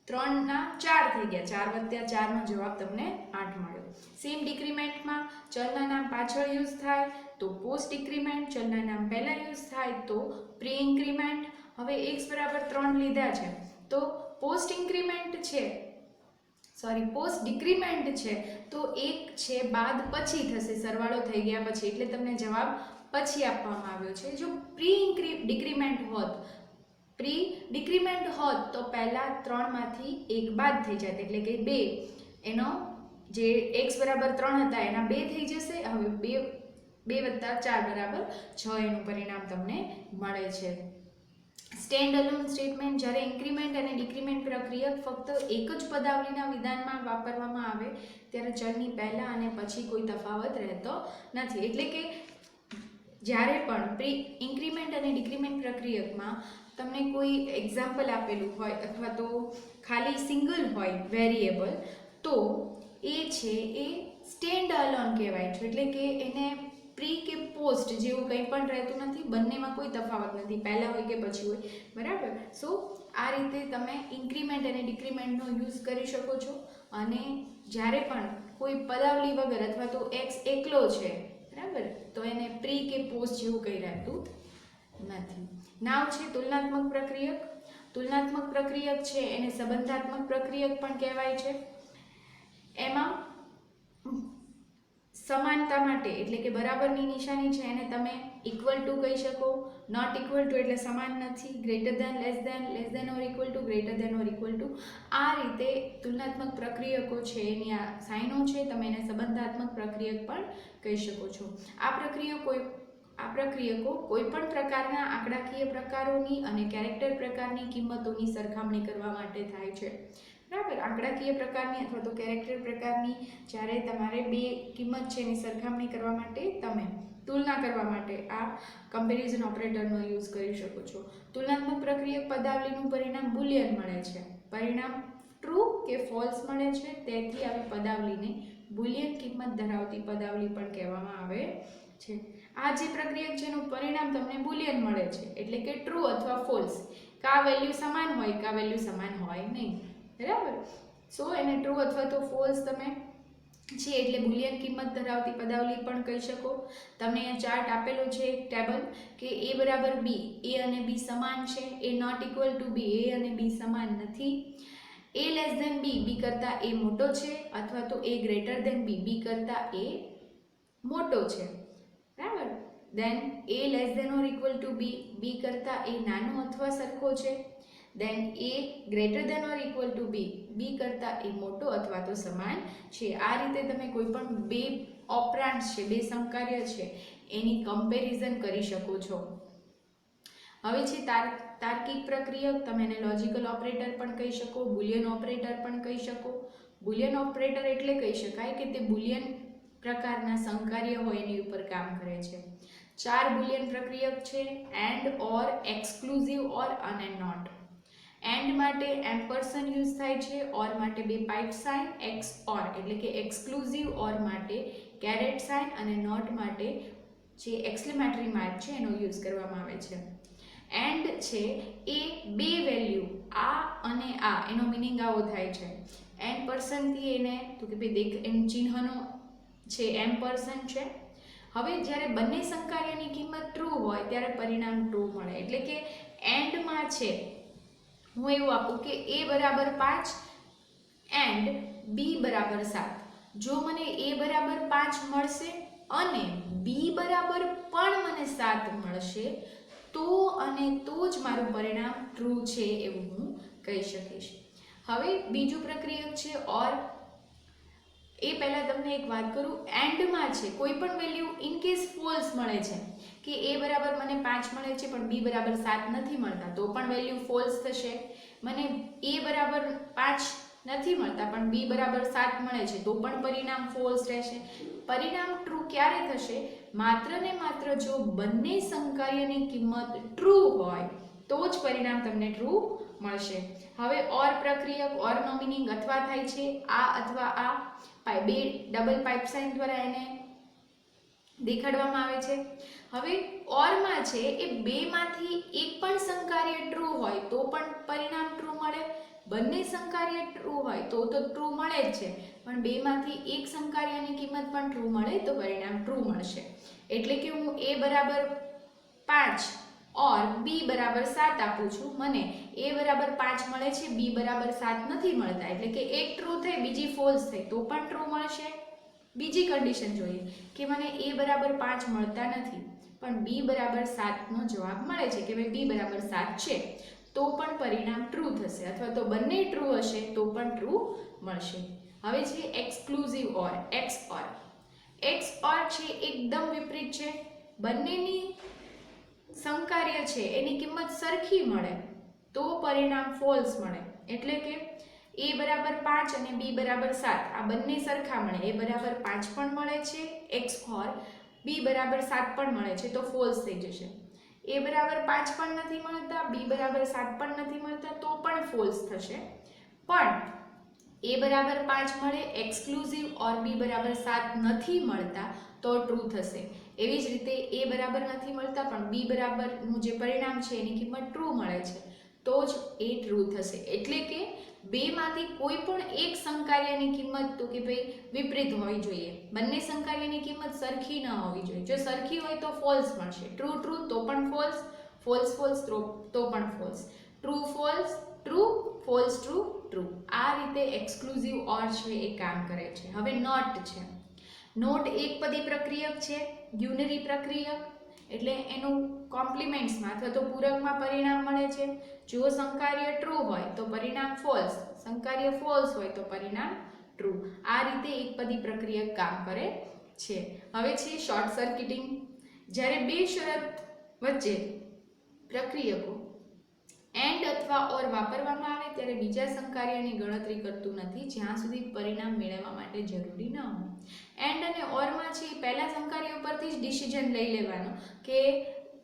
3ના 4 થઈ ગયા. 4 + 4નો જવાબ તમને 8 મળ્યો. સેમ ડિક્રીમેન્ટમાં ચલના નામ પાછળ યુઝ થાય તો પોસ્ટ ડિક્રીમેન્ટ, ચલના નામ પહેલાં યુઝ થાય તો પ્રી ઇન્ક્રીમેન્ટ. હવે x બરાબર 3 લીધા છે તો પોસ્ટ ઇન્ક્રીમેન્ટ છે પોસ્ટ ડિક્રીમેન્ટ છે તો એક છે બાદ પછી થશે, સરવાળો થઈ ગયા પછી, એટલે તમને જવાબ પછી આપવામાં આવ્યો છે. જો પ્રી ડિક્રીમેન્ટ હોત તો પહેલાં 3માંથી 1 બાદ થઈ જાય એટલે કે 2, એનો જે x બરાબર 3 હતા એના 2 થઈ જશે. હવે 2 + 4 = 6 એનું પરિણામ તમને મળે છે. Stand alone statement. જ્યારે ઇન્ક્રીમેન્ટ અને ડિક્રીમેન્ટ પ્રક્રિયક ફક્ત એક જ પદાવલીના વિધાનમાં વાપરવામાં આવે ત્યારે ચલની પહેલાં અને પછી કોઈ તફાવત રહેતો નથી. એટલે કે જ્યારે પણ ઇન્ક્રીમેન્ટ અને ડિક્રીમેન્ટ પ્રક્રિયકમાં તમને કોઈ એક્ઝામ્પલ આપેલું હોય અથવા તો ખાલી સિંગલ હોય વેરિયેબલ તો એ છે એ સ્ટેન્ડ અલોન કહેવાય છે. એટલે કે એને પ્રી કે પોસ્ટ જેવું કંઈ પણ રહેતું નથી, બંનેમાં કોઈ તફાવત નથી, પહેલાં હોય કે પછી હોય, બરાબર. સો આ રીતે તમે ઇન્ક્રીમેન્ટ અને ડિક્રીમેન્ટનો યુઝ કરી શકો છો. અને જ્યારે પણ કોઈ પદાવલી વગર અથવા તો એક્સ એકલો છે, બરાબર, તો એને પ્રી કે પોસ્ટ જેવું કંઈ રહેતું નથી. નાવ છે તુલનાત્મક પ્રક્રિયક. તુલનાત્મક પ્રક્રિયક છે એને સંબંધાત્મક પ્રક્રિયક પણ કહેવાય છે. એમાં સમાનતા માટે એટલે કે બરાબરની નિશાની છે એને તમે ઇક્વલ ટુ કહી શકો, નોટ ઇક્વલ ટુ એટલે સમાન નથી, greater than, less than or equal to, greater than or equal to. આ રીતે તુલનાત્મક પ્રક્રિયકો છે એની આ સાઇનો છે, તમે એને સંબંધાત્મક પ્રક્રિયક પણ કહી શકો છો. આ પ્રક્રિયકો કોઈ પણ પ્રકારના આંકડાકીય પ્રકારોની અને કેરેક્ટર પ્રકારની કિંમતોની સરખામણી કરવા માટે થાય છે, બરાબર. આંકડાકીય પ્રકારની અથવા તો કેરેક્ટર પ્રકારની જ્યારે તમારે બે કિંમત છે એની સરખામણી કરવા માટે તમે તુલના કરવા માટે આ કમ્પેરિઝન ઓપરેટરનો યુઝ કરી શકો છો. તુલનાત્મક પ્રક્રિયક પદાવલીનું પરિણામ બુલિયન મળે છે. પરિણામ ટ્રુ કે ફોલ્સ મળે છે, તેથી આવી પદાવલીને બુલિયન કિંમત ધરાવતી પદાવલી પણ કહેવામાં આવે છે. આ જે પ્રક્રિયક છે એનું પરિણામ તમને બુલિયન મળે છે એટલે કે ટ્રુ અથવા ફોલ્સ. કા વેલ્યુ સમાન હોય કા વેલ્યુ સમાન હોય નહીં, બરાબર. સો એને ટ્રુ અથવા તો ફોલ્સ તમે છે એટલે બુલિયન કિંમત ધરાવતી પદાવલી પણ કહી શકો. તમને અહીંયા ચાર્ટ આપેલો છે એક ટેબલ કે a બરાબર b, a અને b સમાન છે, a not equal to b, a અને b સમાન નથી, a less than b, b કરતાં a મોટો છે, અથવા તો a greater than b, b કરતાં a મોટો છે, બરાબર. Then a less than or equal to b, b કરતાં a નાનો અથવા સરખો છે. Then a greater than or equal to b, b કરતાં a મોટો અથવા તો સમાન છે. આ રીતે તમે કોઈ પણ બે ઓપરાન્ડ્સ છે, બે સમકાર્ય છે, એની કમ્પેરિઝન કરી શકો છો. હવે છે તાર્કિક પ્રક્રિયક, તમે એને લોજિકલ ઓપરેટર પણ કહી શકો, બુલિયન ઓપરેટર પણ કહી શકો. બુલિયન ઓપરેટર એટલે કહી શકાય કે તે બુલિયન પ્રકારના સંકાર્ય હોય એની ઉપર કામ કરે છે. 4 બુલિયન પ્રક્રિયક છે: એન્ડ, ઓર, એક્સક્લુઝિવ, ઓર અને નોટ. એન્ડ માટે એમ્પરસન યુઝ થાય છે, ઓર માટે બે પાઇપ સાઇન, એક્સ ઓર એટલે કે એક્સક્લુઝિવ ઓર માટે કેરેટ સાઇન અને નોટ માટે જે એક્સક્લેમેટરી માર્ક છે એનો યુઝ કરવામાં આવે છે. એન્ડ છે એ બે વેલ્યુ આ અને આ, એનો મિનિંગ આવો થાય છે. એન્ડ પર્સનથી એને તો કે ભાઈ દેખ એમ ચિહ્નનો છે એમ્પરસન છે. હવે જ્યારે બંને સંકાર્યની કિંમત ટ્રુ હોય ત્યારે પરિણામ ટ્રુ મળે. એટલે કે એન્ડમાં છે હું એવું આપું કે a બરાબર 5 એન્ડ b બરાબર 7. જો મને a બરાબર 5 મળશે અને b બરાબર પણ મને 7 મળશે તો અને તો જ મારું પરિણામ ટ્રુ છે એવું હું કહી શકીશ. હવે બીજું પ્રક્રિયક છે ઓર. એ પહેલાં તમને એક વાત કરું, એન્ડમાં છે કોઈ પણ વેલ્યુ ઇન કેસ ફોલ્સ મળે છે કે a બરાબર મને 5 મળે છે પણ b બરાબર 7 નથી મળતા તો પણ વેલ્યુ ફોલ્સ થશે. મને a બરાબર 5 નથી મળતા પણ b બરાબર 7 મળે છે તો પણ પરિણામ ફોલ્સ રહેશે. પરિણામ ટ્રુ ક્યારે થશે? માત્ર ને માત્ર જો બંને સંકાર્યની કિંમત ટ્રુ હોય તો જ પરિણામ તમને ટ્રુ મળશે. હવે ઓર પ્રક્રિયક, ઓરનો મિનિંગ અથવા થાય છે આ અથવા આ, બે ડબલ પાઇપ સાઇન દ્વારા એને દેખાડવામાં આવે છે. હવે ઓરમાં છે એ બેમાંથી એક પણ સંકાર્ય ટ્રુ હોય તો પણ પરિણામ ટ્રુ મળે, બંને સંકાર્ય ટ્રુ હોય તો ટ્રુ મળે જ છે, પણ બેમાંથી એક સંકાર્યની કિંમત પણ ટ્રુ મળે તો પરિણામ ટ્રુ મળશે. એટલે કે હું a બરાબર 5 ઓર b બરાબર 7 આપું છું, મને a બરાબર 5 મળે છે, b બરાબર 7 નથી મળતા, એટલે કે એક ટ્રુ થઈ બીજી ફોલ્સ થઈ તો પણ ટ્રુ મળશે. બીજી કન્ડિશન જોઈએ કે મને a બરાબર 5 મળતા નથી પણ b બરાબર 7 નો જવાબ મળે છે કે ભાઈ b બરાબર 7 છે તો પણ પરિણામ ટ્રુ થશે, અથવા તો બંને ટ્રુ હશે તો પણ ટ્રુ મળશે. હવે છે એક્સક્લુઝિવ ઓર, એક્સ ઓર. એક્સ ઓર છે એકદમ વિપરીત છે, બંનેની સંકાર્ય છે એની કિંમત સરખી મળે તો પરિણામ ફોલ્સ મળે. એટલે કે a બરાબર 5 અને b બરાબર 7 આ બંને સરખા મળે, a બરાબર 5 પણ મળે છે એક્સ ઓર, b બરાબર 7 પણ મળે છે તો ફોલ્સ થઈ જશે. a બરાબર 5 પણ નથી મળતા, b બરાબર 7 પણ નથી મળતા તો પણ ફોલ્સ થશે. પણ a બરાબર 5 મળે એક્સક્લુઝિવ ઓર b બરાબર 7 નથી મળતા તો ટ્રુ થશે. એવી જ રીતે a બરાબર નથી મળતા પણ b બરાબરનું જે પરિણામ છે એની કિંમત ટ્રુ મળે છે તો જ એ ટ્રુ થશે. એટલે કે બેમાંથી કોઈ પણ એક સંકાર્યની કિંમત તો કે ભાઈ વિપરીત હોવી જોઈએ, બંને સંકાર્યની કિંમત સરખી ન હોવી જોઈએ. જો સરખી હોય તો ફોલ્સ મળશે, ટ્રુ ટ્રુ તો પણ ફોલ્સ, ફોલ્સ ફોલ્સ તો પણ false, true false, true false true true. આ રીતે એક્સક્લુઝિવ ઓર છે એ કામ કરે છે. હવે નોટ છે. નોટ એકપદી પ્રક્રિયક છે, યુનરી પ્રક્રિયક, એટલે એનું કોમ્પ્લિમેન્ટ્સમાં અથવા તો પૂરકમાં પરિણામ મળે છે. જો સંકાર્ય ટ્રુ હોય તો પરિણામ ફોલ્સ, સંકાર્ય ફોલ્સ હોય તો પરિણામ ટ્રુ. આ રીતે એકપદી પ્રક્રિયક કામ કરે છે. હવે છે શોર્ટ સર્કિટિંગ. જ્યારે બે શરત વચ્ચે પ્રક્રિયકો એન્ડ અથવા ઓર વાપરવામાં આવે ત્યારે બીજા સંકાર્યની ગણતરી કરતું નથી જ્યાં સુધી પરિણામ મેળવવા માટે જરૂરી ન હોય. એન્ડ અને ઓરમાં છે પહેલા સંકાર્ય ઉપરથી જ ડિસિઝન લઈ લેવાનો કે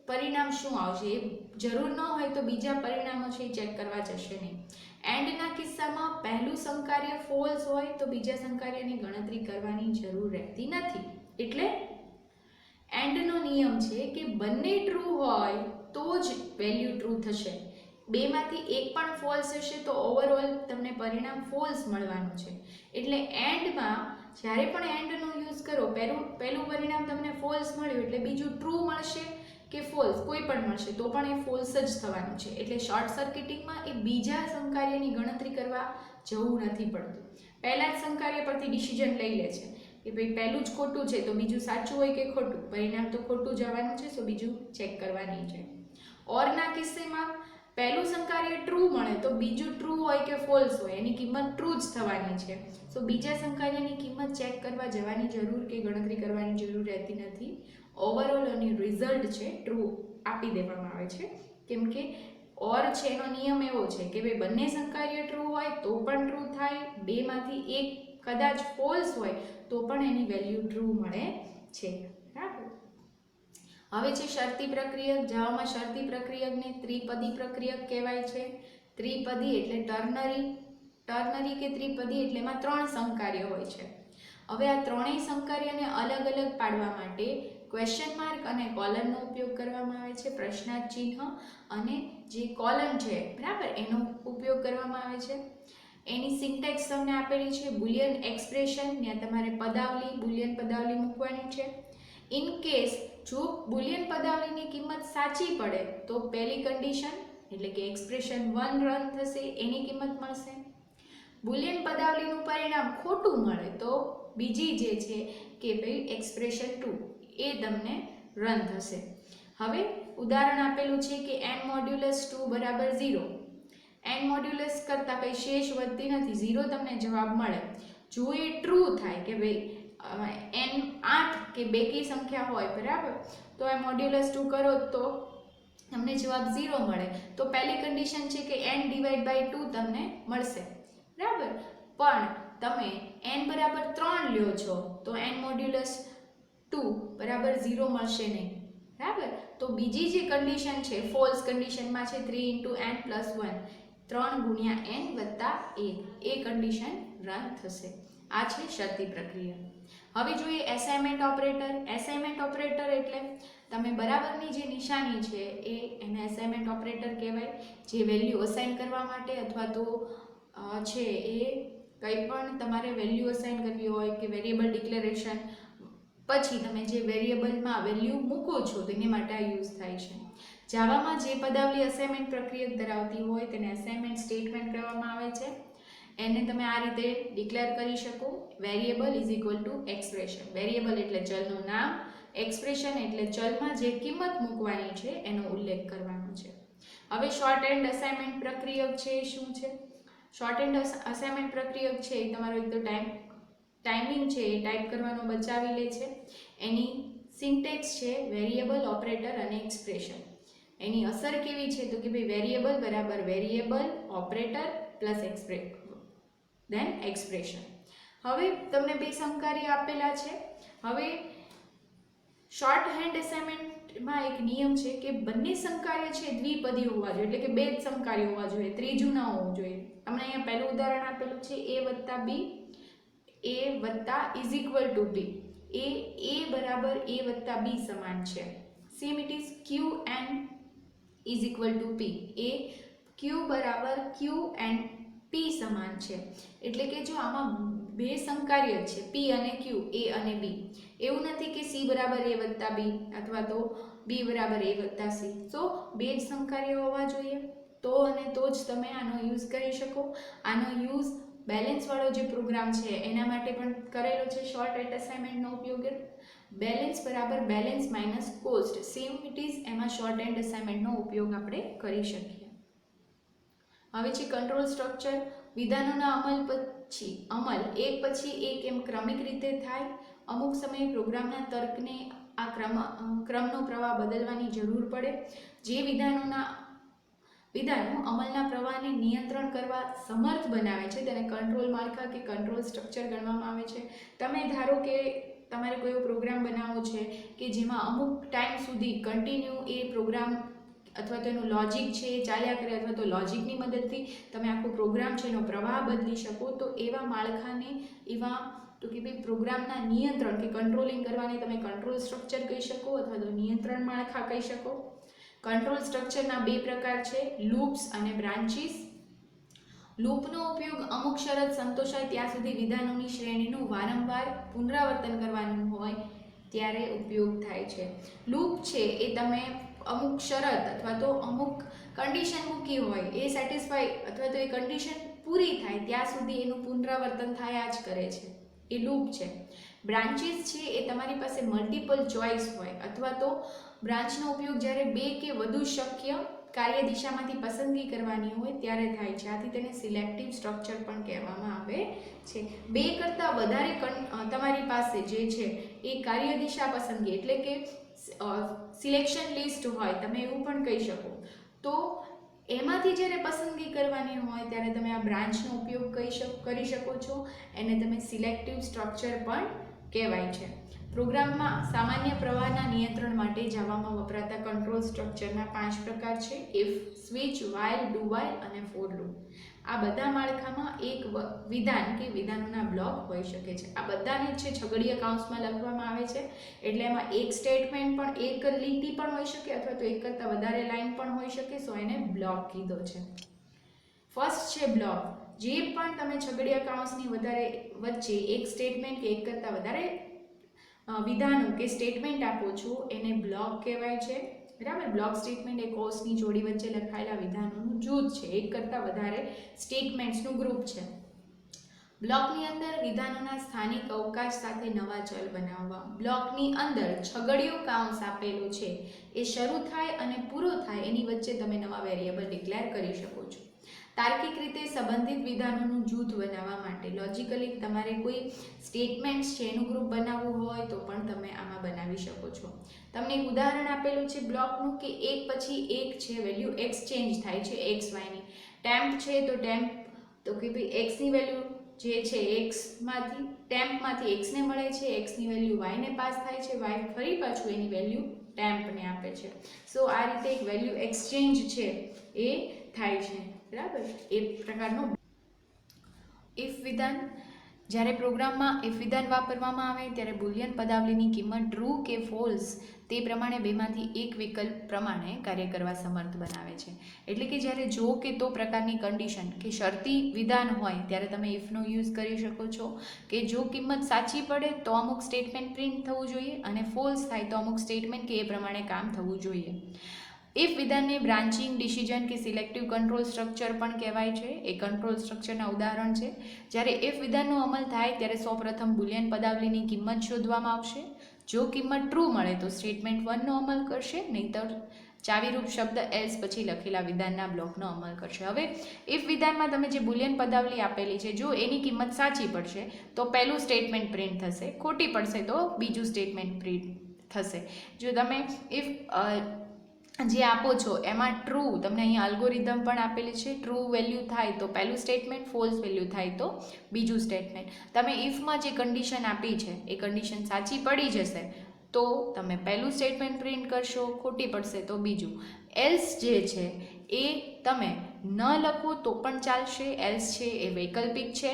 પરિણામ શું આવશે, એ જરૂર ન હોય તો બીજા પરિણામો છે ચેક કરવા જશે નહીં. એન્ડના કિસ્સામાં પહેલું સંકાર્ય ફોલ્સ હોય તો બીજા સંકાર્યની ગણતરી કરવાની જરૂર રહેતી નથી. એટલે એન્ડનો નિયમ છે કે બંને ટ્રુ હોય તો જ વેલ્યુ ટ્રુ થશે. બેમાંથી એક પણ ફોલ્સ હશે તો ઓવરઓલ તમને પરિણામ ફોલ્સ મળવાનું છે. એટલે એન્ડમાં જ્યારે પણ એન્ડનો યુઝ કરો, પહેલું પરિણામ તમને ફોલ્સ મળ્યું એટલે બીજું ટ્રુ મળશે કે ફોલ્સ કોઈ પણ મળશે તો પણ એ ફોલ્સ જ થવાનું છે. એટલે શોર્ટ સર્કિટિંગમાં એ બીજા સંકાર્યની ગણતરી કરવા જવું નથી પડતું. પહેલા જ સંકાર્ય પરથી ડિસિઝન લઈ લે છે કે ભાઈ પહેલું જ ખોટું છે તો બીજું સાચું હોય કે ખોટું, પરિણામ તો ખોટું જવાનું છે તો બીજું ચેક કરવાની છે. ઓરના કિસ્સામાં પહેલું સંકાર્ય ટ્રુ મળે તો બીજું ટ્રુ હોય કે ફોલ્સ હોય એની કિંમત ટ્રુ જ થવાની છે. સો બીજા સંકાર્યની કિંમત ચેક કરવા જવાની જરૂર કે ગણતરી કરવાની જરૂર રહેતી નથી. ઓવરઓલ એની રિઝલ્ટ છે ટ્રુ આપી દેવામાં આવે છે, કેમ કે ઓર છે એનો નિયમ એવો છે કે ભાઈ બંને સંકાર્ય ટ્રુ હોય તો પણ ટ્રુ થાય, બેમાંથી એક કદાચ ફોલ્સ હોય તો પણ એની વેલ્યુ ટ્રુ મળે છે. બરાબર. હવે છે શરતી પ્રક્રિયક. જાવામાં શરતી પ્રક્રિયકને ત્રિપદી પ્રક્રિયક કહેવાય છે. ત્રિપદી એટલે ટર્નરી કે ત્રિપદી એટલે એમાં 3 સંકાર્ય હોય છે. હવે આ ત્રણેય સંકાર્યને અલગ અલગ પાડવા માટે ક્વેશ્ચન માર્ક અને કોલનનો ઉપયોગ કરવામાં આવે છે. પ્રશ્નાર્થ ચિહ્ન અને જે કોલન છે બરાબર એનો ઉપયોગ કરવામાં આવે છે. એની સિન્ટેક્સ તમને આપેલી છે. બુલિયન એક્સપ્રેશન, ત્યાં તમારે બુલિયન પદાવલી મૂકવાની છે. ઇન કેસ જો બુલિયન પદાવલીની કિંમત સાચી પડે તો પહેલી કન્ડિશન એટલે કે એક્સપ્રેશન 1 રન થશે, એની કિંમત મળશે. બુલિયન પદાવલીનું પરિણામ ખોટું મળે તો બીજી જે છે કે ભાઈ એક્સપ્રેશન 2 એ તમને રન થશે. હવે ઉદાહરણ આપેલું છે કે n મોડ્યુલસ 2 બરાબર 0. n મોડ્યુલસ કરતાં કંઈ શેષ વધતી નથી, 0 તમને જવાબ મળે. જો એ ટ્રુ થાય કે ભાઈ n 8 કે બેકી સંખ્યા હોય બરાબર, તો આ મોડ્યુલસ 2 કરો તો તમને જવાબ 0 મળે. તો પહેલી કન્ડિશન છે કે n ડિવાઇડ બાય 2 તમને મળશે બરાબર. પણ તમે n બરાબર 3 લ્યો છો તો n મોડ્યુલસ 2 બરાબર 0 મળશે નહીં બરાબર. તો બીજી જે કન્ડિશન છે ફોલ્સ કન્ડિશનમાં છે 3 × n + 1, 3 × n + 1, એ કન્ડિશન રન થશે. આ છે શરતી પ્રક્રિયા. હવે જોઈએ એસાઇનમેન્ટ ઓપરેટર. એસાઇનમેન્ટ ઓપરેટર એટલે તમે બરાબરની જે નિશાની છે એને એસાઇનમેન્ટ ઓપરેટર કહેવાય. જે વેલ્યુ અસાઇન કરવા માટે અથવા તો છે એ કંઈ પણ તમારે વેલ્યુ અસાઇન કરવી હોય કે વેરિયેબલ ડિક્લેરેશન પછી તમે જે વેરિયેબલમાં વેલ્યુ મૂકો છો તેની માટે આ યુઝ થાય છે. જાવામાં જે પદાવલી અસાઇનમેન્ટ પ્રક્રિયક ધરાવતી હોય તેને અસાઇનમેન્ટ સ્ટેટમેન્ટ કહેવામાં આવે છે. એને તમે આ રીતે ડિક્લેર કરી શકો. Variable = expression. વેરિયેબલ એટલે ચલનું નામ, એક્સપ્રેશન એટલે ચલમાં જે કિંમત મૂકવાની છે એનો ઉલ્લેખ કરવાનો છે. હવે શોર્ટ હેન્ડ અસાઇનમેન્ટ પ્રક્રિયક છે શું છે? શોર્ટ હેન્ડ અસાઇનમેન્ટ પ્રક્રિયક છે એ તમારો એક તો ટાઈમિંગ છે એ ટાઈપ કરવાનો બચાવી લે છે. એની સિન્ટેક્સ છે વેરિયેબલ, ઓપરેટર અને એક્સપ્રેશન. એની અસર કેવી છે તો કે ભાઈ વેરિયેબલ બરાબર વેરિયેબલ, ઓપરેટર પ્લસ એક્સપ્રેશન. હવે તમને બે સંકાર્ય આપેલા છે. હવે શોર્ટ હેન્ડ અસાઇનમેન્ટમાં એક નિયમ છે કે બંને સંકાર્ય છે દ્વિપદી હોવા જોઈએ, એટલે કે બે જ સંકાર્ય હોવા જોઈએ, ત્રીજું ન હોવું જોઈએ. તમને અહીંયા પહેલું ઉદાહરણ આપેલું છે a + b, a = b. a બરાબર a + b સમાન છે. Same it is q and = p. q બરાબર q and p સમાન છે. એટલે કે જો આમાં બે સંકાર્ય છે p અને q, a અને b. એવું નથી કે c બરાબર a + b અથવા તો b બરાબર a + c. તો બે જ સંકાર્ય હોવા જોઈએ તો જ તમે આનો યુઝ કરી શકો. આનો યુઝ બેલેન્સ વાળો જે પ્રોગ્રામ છે એના માટે પણ કરેલો છે. શોર્ટ હેન્ડ અસાઇનમેન્ટનો ઉપયોગ બેલેન્સ બરાબર balance minus cost, same it is એમાં શોર્ટ હેન્ડ અસાઇનમેન્ટનો ઉપયોગ આપણે કરી શકીએ. હવે છે કંટ્રોલ સ્ટ્રક્ચર. વિધાનોના અમલ એક પછી એક એમ ક્રમિક રીતે થાય. અમુક સમયે પ્રોગ્રામના તર્કને આ ક્રમનો પ્રવાહ બદલવાની જરૂર પડે. જે વિધાનો અમલના પ્રવાહને નિયંત્રણ કરવા સમર્થ બનાવે છે તેને કંટ્રોલ માળખા કે કંટ્રોલ સ્ટ્રક્ચર ગણવામાં આવે છે. તમે ધારો કે તમારે કોઈ પ્રોગ્રામ બનાવવો છે કે જેમાં અમુક ટાઈમ સુધી કન્ટિન્યુ એ પ્રોગ્રામ અથવા તો એનું લોજિક છે એ ચાલ્યા કરે અથવા તો લોજિકની મદદથી તમે આખો પ્રોગ્રામ છે એનો પ્રવાહ બદલી શકો, તો એવા માળખાને તો કે ભાઈ પ્રોગ્રામના નિયંત્રણ કે કંટ્રોલિંગ કરવાને તમે કંટ્રોલ સ્ટ્રક્ચર કહી શકો અથવા તો નિયંત્રણ માળખા કહી શકો. કંટ્રોલ સ્ટ્રક્ચરના બે પ્રકાર છે, લૂપ્સ અને બ્રાન્ચીસ. લૂપનો ઉપયોગ અમુક શરત સંતોષાય ત્યાં સુધી વિધાનોની શ્રેણીનું વારંવાર પુનરાવર્તન કરવાનું હોય ત્યારે ઉપયોગ થાય છે. લૂપ છે એ તમે અમુક શરત અથવા તો અમુક કન્ડિશન મૂકી હોય એ સેટિસ્ફાય અથવા તો એ કન્ડિશન પૂરી થાય ત્યાં સુધી એનું પુનરાવર્તન થયા જ કરે છે, એ લૂપ છે. બ્રાન્ચીસ છે એ તમારી પાસે મલ્ટિપલ ચોઇસ હોય અથવા તો બ્રાન્ચનો ઉપયોગ જ્યારે બે કે વધુ શક્ય કાર્ય દિશામાંથી પસંદગી કરવાની હોય ત્યારે થાય છે. આથી તેને સિલેક્ટિવ સ્ટ્રક્ચર પણ કહેવામાં આવે છે. બે કરતાં વધારે તમારી પાસે જે છે એ કાર્ય દિશા પસંદગી એટલે કે સિલેક્શન લિસ્ટ હોય, તમે એવું પણ કહી શકો. તો એમાંથી જ્યારે પસંદગી કરવાની હોય ત્યારે તમે આ બ્રાન્ચનો ઉપયોગ કરી શકો છો. એને તમે સિલેક્ટિવ સ્ટ્રક્ચર પણ કહેવાય છે. પ્રોગ્રામમાં સામાન્ય પ્રવાહના નિયંત્રણ માટે જાવામાં વપરાતા કંટ્રોલ સ્ટ્રક્ચરના 5 પ્રકાર છે, if, switch, while, do while અને ફોર લૂપ. આ બધા માળખામાં એક વિધાન કે વિધાનોના બ્લોક હોઈ શકે છે. આ બધાને છે છગડીય કૌંસમાં લખવામાં આવે છે, એટલે એમાં એક સ્ટેટમેન્ટ પણ, એક લીટી પણ હોઈ શકે અથવા તો એક કરતાં વધારે લાઈન પણ હોઈ શકે. સો એને બ્લોક કીધો છે. ફર્સ્ટ છે બ્લોક. જે પણ તમે છગડીય કૌંસની વચ્ચે એક સ્ટેટમેન્ટ કે એક કરતાં વધારે વિધાનો કે સ્ટેટમેન્ટ આપો છો એને બ્લોક કહેવાય છે. બરાબર. બ્લોક સ્ટેટમેન્ટ એ કૌંસની જોડી વચ્ચે લખાયેલા વિધાનોનું જૂથ છે, એક કરતાં વધારે સ્ટેટમેન્ટ્સનું ગ્રુપ છે. બ્લોકની અંદર વિધાનોના સ્થાનિક અવકાશ સાથે નવા ચલ બનાવવા. બ્લોકની અંદર છગડીયો કૌંસ આપેલો છે એ શરૂ થાય અને પૂરો થાય એની વચ્ચે તમે નવા વેરિયેબલ ડિક્લેર કરી શકો છો. તાર્કિક રીતે સંબંધિત વિધાનોનું જૂથ બનાવવા માટે લોજિકલી તમારે કોઈ સ્ટેટમેન્ટ્સ છે એનું ગ્રુપ બનાવવું હોય તો પણ તમે આમાં બનાવી શકો છો. તમને એક ઉદાહરણ આપેલું છે બ્લોકનું કે એક પછી એક છે વેલ્યુ એક્સચેન્જ થાય છે એક્સ વાયની. ટેમ્પ છે તો ટેમ્પ, તો કે ભાઈ એક્સની વેલ્યુ જે છે એક્સમાંથી ટેમ્પમાંથી એક્સને મળે છે, એક્સની વેલ્યુ વાયને પાસ થાય છે, વાય ફરી પાછું એની વેલ્યુ ટેમ્પને આપે છે. સો આ રીતે એક વેલ્યુ એક્સચેન્જ છે એ થાય છે. બરાબર. એ પ્રકારનો ઇફ વિધાન. જ્યારે પ્રોગ્રામમાં ઇફ વિધાન વાપરવામાં આવે ત્યારે બુલિયન પદાવલીની કિંમત ટ્રુ કે ફોલ્સ તે પ્રમાણે બેમાંથી એક વિકલ્પ પ્રમાણે કાર્ય કરવા સમર્થ બનાવે છે. એટલે કે જ્યારે જો કે તો પ્રકારની કન્ડિશન કે શરતી વિધાન હોય ત્યારે તમે ઇફનો યુઝ કરી શકો છો, કે જો કિંમત સાચી પડે તો અમુક સ્ટેટમેન્ટ પ્રિન્ટ થવું જોઈએ અને ફોલ્સ થાય તો અમુક સ્ટેટમેન્ટ કે એ પ્રમાણે કામ થવું જોઈએ. ઇફ વિધાનને બ્રાન્ચિંગ, ડિસિઝન કે સિલેક્ટિવ કંટ્રોલ સ્ટ્રક્ચર પણ કહેવાય છે. એ કંટ્રોલ સ્ટ્રક્ચરના ઉદાહરણ છે. જ્યારે ઇફ વિધાનનો અમલ થાય ત્યારે સૌપ્રથમ બુલિયન પદાવલીની કિંમત શોધવામાં આવશે. જો કિંમત ટ્રુ મળે તો સ્ટેટમેન્ટ 1નો અમલ કરશે, નહીંતર ચાવીરૂપ શબ્દ એલ્સ પછી લખેલા વિધાનના બ્લોકનો અમલ કરશે. હવે ઇફ વિધાનમાં તમે જે બુલિયન પદાવલી આપેલી છે જો એની કિંમત સાચી પડશે તો પહેલું સ્ટેટમેન્ટ પ્રિન્ટ થશે, ખોટી પડશે તો બીજું સ્ટેટમેન્ટ પ્રિન્ટ થશે. જો તમે ઇફ જે આપો છો એમાં ટ્રુ, તમને અહીંયા અલ્ગોરિધમ પણ આપેલી છે, ટ્રુ વેલ્યુ થાય તો પહેલું સ્ટેટમેન્ટ, ફોલ્સ વેલ્યુ થાય તો બીજું સ્ટેટમેન્ટ. તમે ઇફમાં જે કન્ડિશન આપી છે એ કન્ડિશન સાચી પડી જશે તો તમે પહેલું સ્ટેટમેન્ટ પ્રિન્ટ કરશો, ખોટી પડશે તો બીજું. એલ્સ જે છે એ તમે ન લખો તો પણ ચાલશે. એલ્સ છે એ વૈકલ્પિક છે.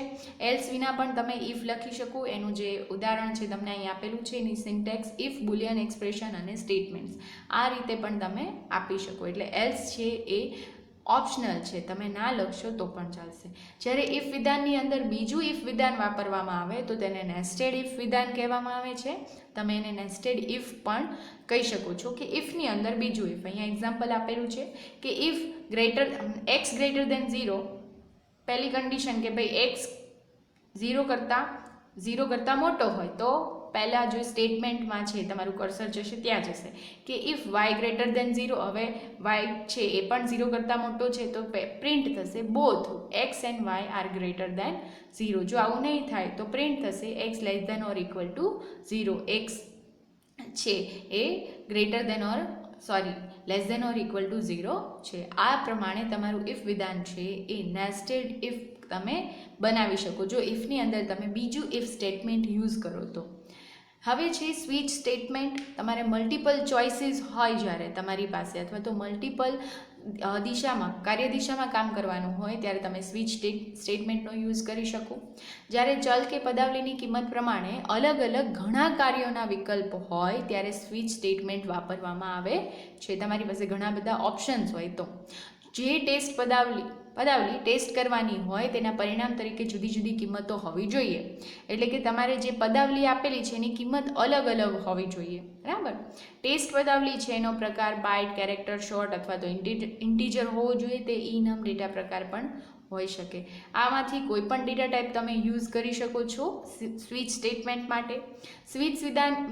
એલ્સ વિના પણ તમે ઇફ લખી શકો. એનું જે ઉદાહરણ છે તમને અહીં આપેલું છે, એની સિન્ટેક્સ ઇફ, બુલિયન એક્સપ્રેશન અને સ્ટેટમેન્ટ્સ આ રીતે પણ તમે આપી શકો. એટલે એલ્સ છે એ ઓપ્શનલ છે, તમે ના લખશો તો પણ ચાલશે. જ્યારે ઇફ વિધાનની અંદર બીજું ઇફ વિધાન વાપરવામાં આવે તો તેને નેસ્ટેડ ઇફ વિધાન કહેવામાં આવે છે. તમે એને નેસ્ટેડ ઇફ પણ કહી શકો છો કે ઇફની અંદર બીજું ઇફ. અહીંયા એક્ઝામ્પલ આપેલું છે કે ઇફ એક્સ ગ્રેટર દેન 0, પહેલી કન્ડિશન કે ભાઈ એક્સ 0 કરતાં મોટો હોય તો પહેલાં જો સ્ટેટમેન્ટમાં છે તમારું કર્સર જશે ત્યાં જશે કે ઇફ વાય ગ્રેટર દેન 0, હવે વાય છે એ પણ 0 કરતાં મોટો છે તો પ્રિન્ટ થશે both X and Y are greater than 0. જો આવું નહીં થાય તો પ્રિન્ટ થશે X less than or equal to 0. X છે એ less than or equal to 0 છે. આ પ્રમાણે તમારું ઇફ વિધાન છે એ નેસ્ટેડ ઇફ તમે બનાવી શકો જો ઇફની અંદર તમે બીજું ઇફ સ્ટેટમેન્ટ યુઝ કરો તો. હવે છે સ્વિચ સ્ટેટમેન્ટ. તમારે મલ્ટિપલ ચોઇસીસ હોય જ્યારે તમારી પાસે અથવા તો મલ્ટિપલ કાર્ય દિશામાં કામ કરવાનું હોય ત્યારે તમે સ્વિચ સ્ટેટમેન્ટનો યુઝ કરી શકો. જ્યારે ચલ કે પદાવલીની કિંમત પ્રમાણે અલગ અલગ ઘણા કાર્યોના વિકલ્પ હોય ત્યારે સ્વિચ સ્ટેટમેન્ટ વાપરવામાં આવે છે. તમારી પાસે ઘણા બધા ઓપ્શન્સ હોય તો જે પદાવલી ટેસ્ટ કરવાની હોય તેના પરિણામ તરીકે જુદી જુદી કિંમતો હોવી જોઈએ. એટલે કે તમારે જે પદાવલી આપેલી છે એની કિંમત અલગ અલગ હોવી જોઈએ. બરાબર. ટેસ્ટ પદાવલી છે એનો પ્રકાર બાઇટ, કેરેક્ટર, શોર્ટ અથવા તો ઇન્ટીજર હોવો જોઈએ. તે ઇનમ ડેટા પ્રકાર પણ હોઈ શકે. આમાંથી કોઈ પણ ડેટા ટાઈપ તમે યુઝ કરી શકો છો સ્વિચ સ્ટેટમેન્ટ માટે. સ્વિચ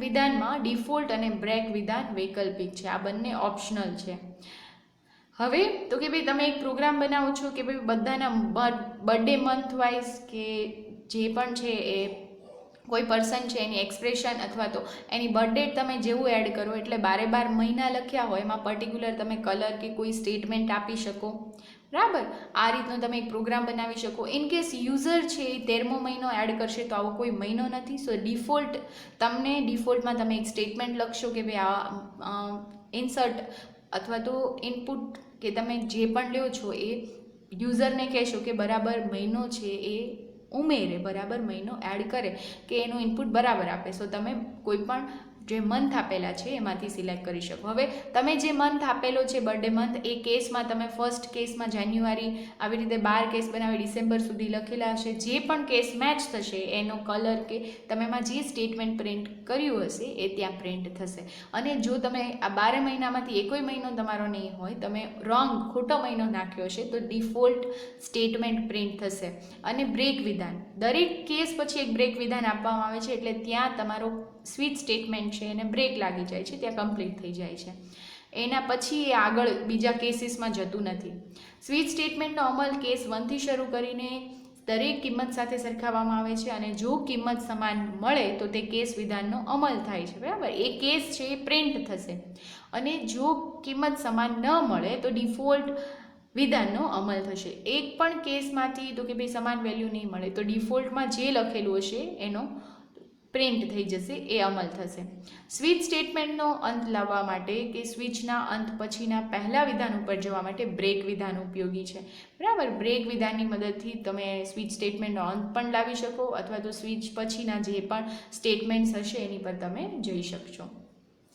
વિધાનમાં ડિફોલ્ટ અને બ્રેક વિધાન વૈકલ્પિક છે. આ બંને ઓપ્શનલ છે. હવે તો કે ભાઈ તમે એક પ્રોગ્રામ બનાવો છો કે ભાઈ બધાના બર્થડે મંથ વાઇઝ કે જે પણ છે એ કોઈ પર્સન છે એની એક્સપ્રેશન અથવા તો એની બર્થડેટ તમે જેવું એડ કરો એટલે 12 મહિના લખ્યા હોય એમાં પર્ટિક્યુલર તમે કલર કે કોઈ સ્ટેટમેન્ટ આપી શકો. બરાબર. આ રીતનો તમે એક પ્રોગ્રામ બનાવી શકો. ઇન કેસ યુઝર છે એ 13મો મહિનો એડ કરશે તો આવો કોઈ મહિનો નથી. સો ડિફોલ્ટમાં તમે એક સ્ટેટમેન્ટ લખશો કે ભાઈ આ ઇન્સર્ટ અથવા તો ઇનપુટ કે તમે જે પણ લ્યો છો એ યુઝરને કહેશો કે બરાબર મહિનો છે એ ઉમેરે, બરાબર મહિનો એડ કરે કે એનું ઇનપુટ બરાબર આપે. સો તમે કોઈ પણ જે મંથ આપેલા છે એમાંથી સિલેક્ટ કરી શકો. હવે તમે જે મંથ આપેલો છે બર્થડે મંથ એ કેસમાં તમે ફર્સ્ટ કેસમાં જાન્યુઆરી આવી રીતે 12 કેસ બનાવી ડિસેમ્બર સુધી લખેલા હશે. જે પણ કેસ મેચ થશે એનો કલર કે તમે એમાં જે સ્ટેટમેન્ટ પ્રિન્ટ કર્યું હશે એ ત્યાં પ્રિન્ટ થશે. અને જો તમે આ 12 મહિનામાંથી એકોય મહિનો તમારો નહીં હોય, તમે ખોટો મહિનો નાખ્યો હશે તો ડિફોલ્ટ સ્ટેટમેન્ટ પ્રિન્ટ થશે. અને બ્રેક વિધાન, દરેક કેસ પછી એક બ્રેક વિધાન આપવામાં આવે છે એટલે ત્યાં તમારો સ્વિચ સ્ટેટમેન્ટ છે એને બ્રેક લાગી જાય છે, ત્યાં કમ્પ્લીટ થઈ જાય છે. એના પછી એ આગળ બીજા કેસીસમાં જતું નથી. સ્વિચ સ્ટેટમેન્ટનો અમલ કેસ 1 થી શરૂ કરીને દરેક કિંમત સાથે સરખાવવામાં આવે છે અને જો કિંમત સમાન મળે તો તે કેસ વિધાનનો અમલ થાય છે. બરાબર. એ કેસ છે એ પ્રિન્ટ થશે. અને જો કિંમત સમાન ન મળે તો ડિફોલ્ટ વિધાનનો અમલ થશે. એક પણ કેસમાંથી તો કે ભાઈ સમાન વેલ્યુ નહીં મળે તો ડિફોલ્ટમાં જે લખેલું હશે એનો પ્રિન્ટ થઈ જશે, એ અમલ થશે. સ્વિચ સ્ટેટમેન્ટનો અંત લાવવા માટે કે સ્વિચના અંત પછીના પહેલા વિધાન ઉપર જવા માટે બ્રેક વિધાન ઉપયોગી છે. બરાબર. બ્રેક વિધાનની મદદથી તમે સ્વિચ સ્ટેટમેન્ટનો અંત પણ લાવી શકો અથવા તો સ્વિચ પછીના જે પણ સ્ટેટમેન્ટ્સ હશે એની પર તમે જઈ શકશો.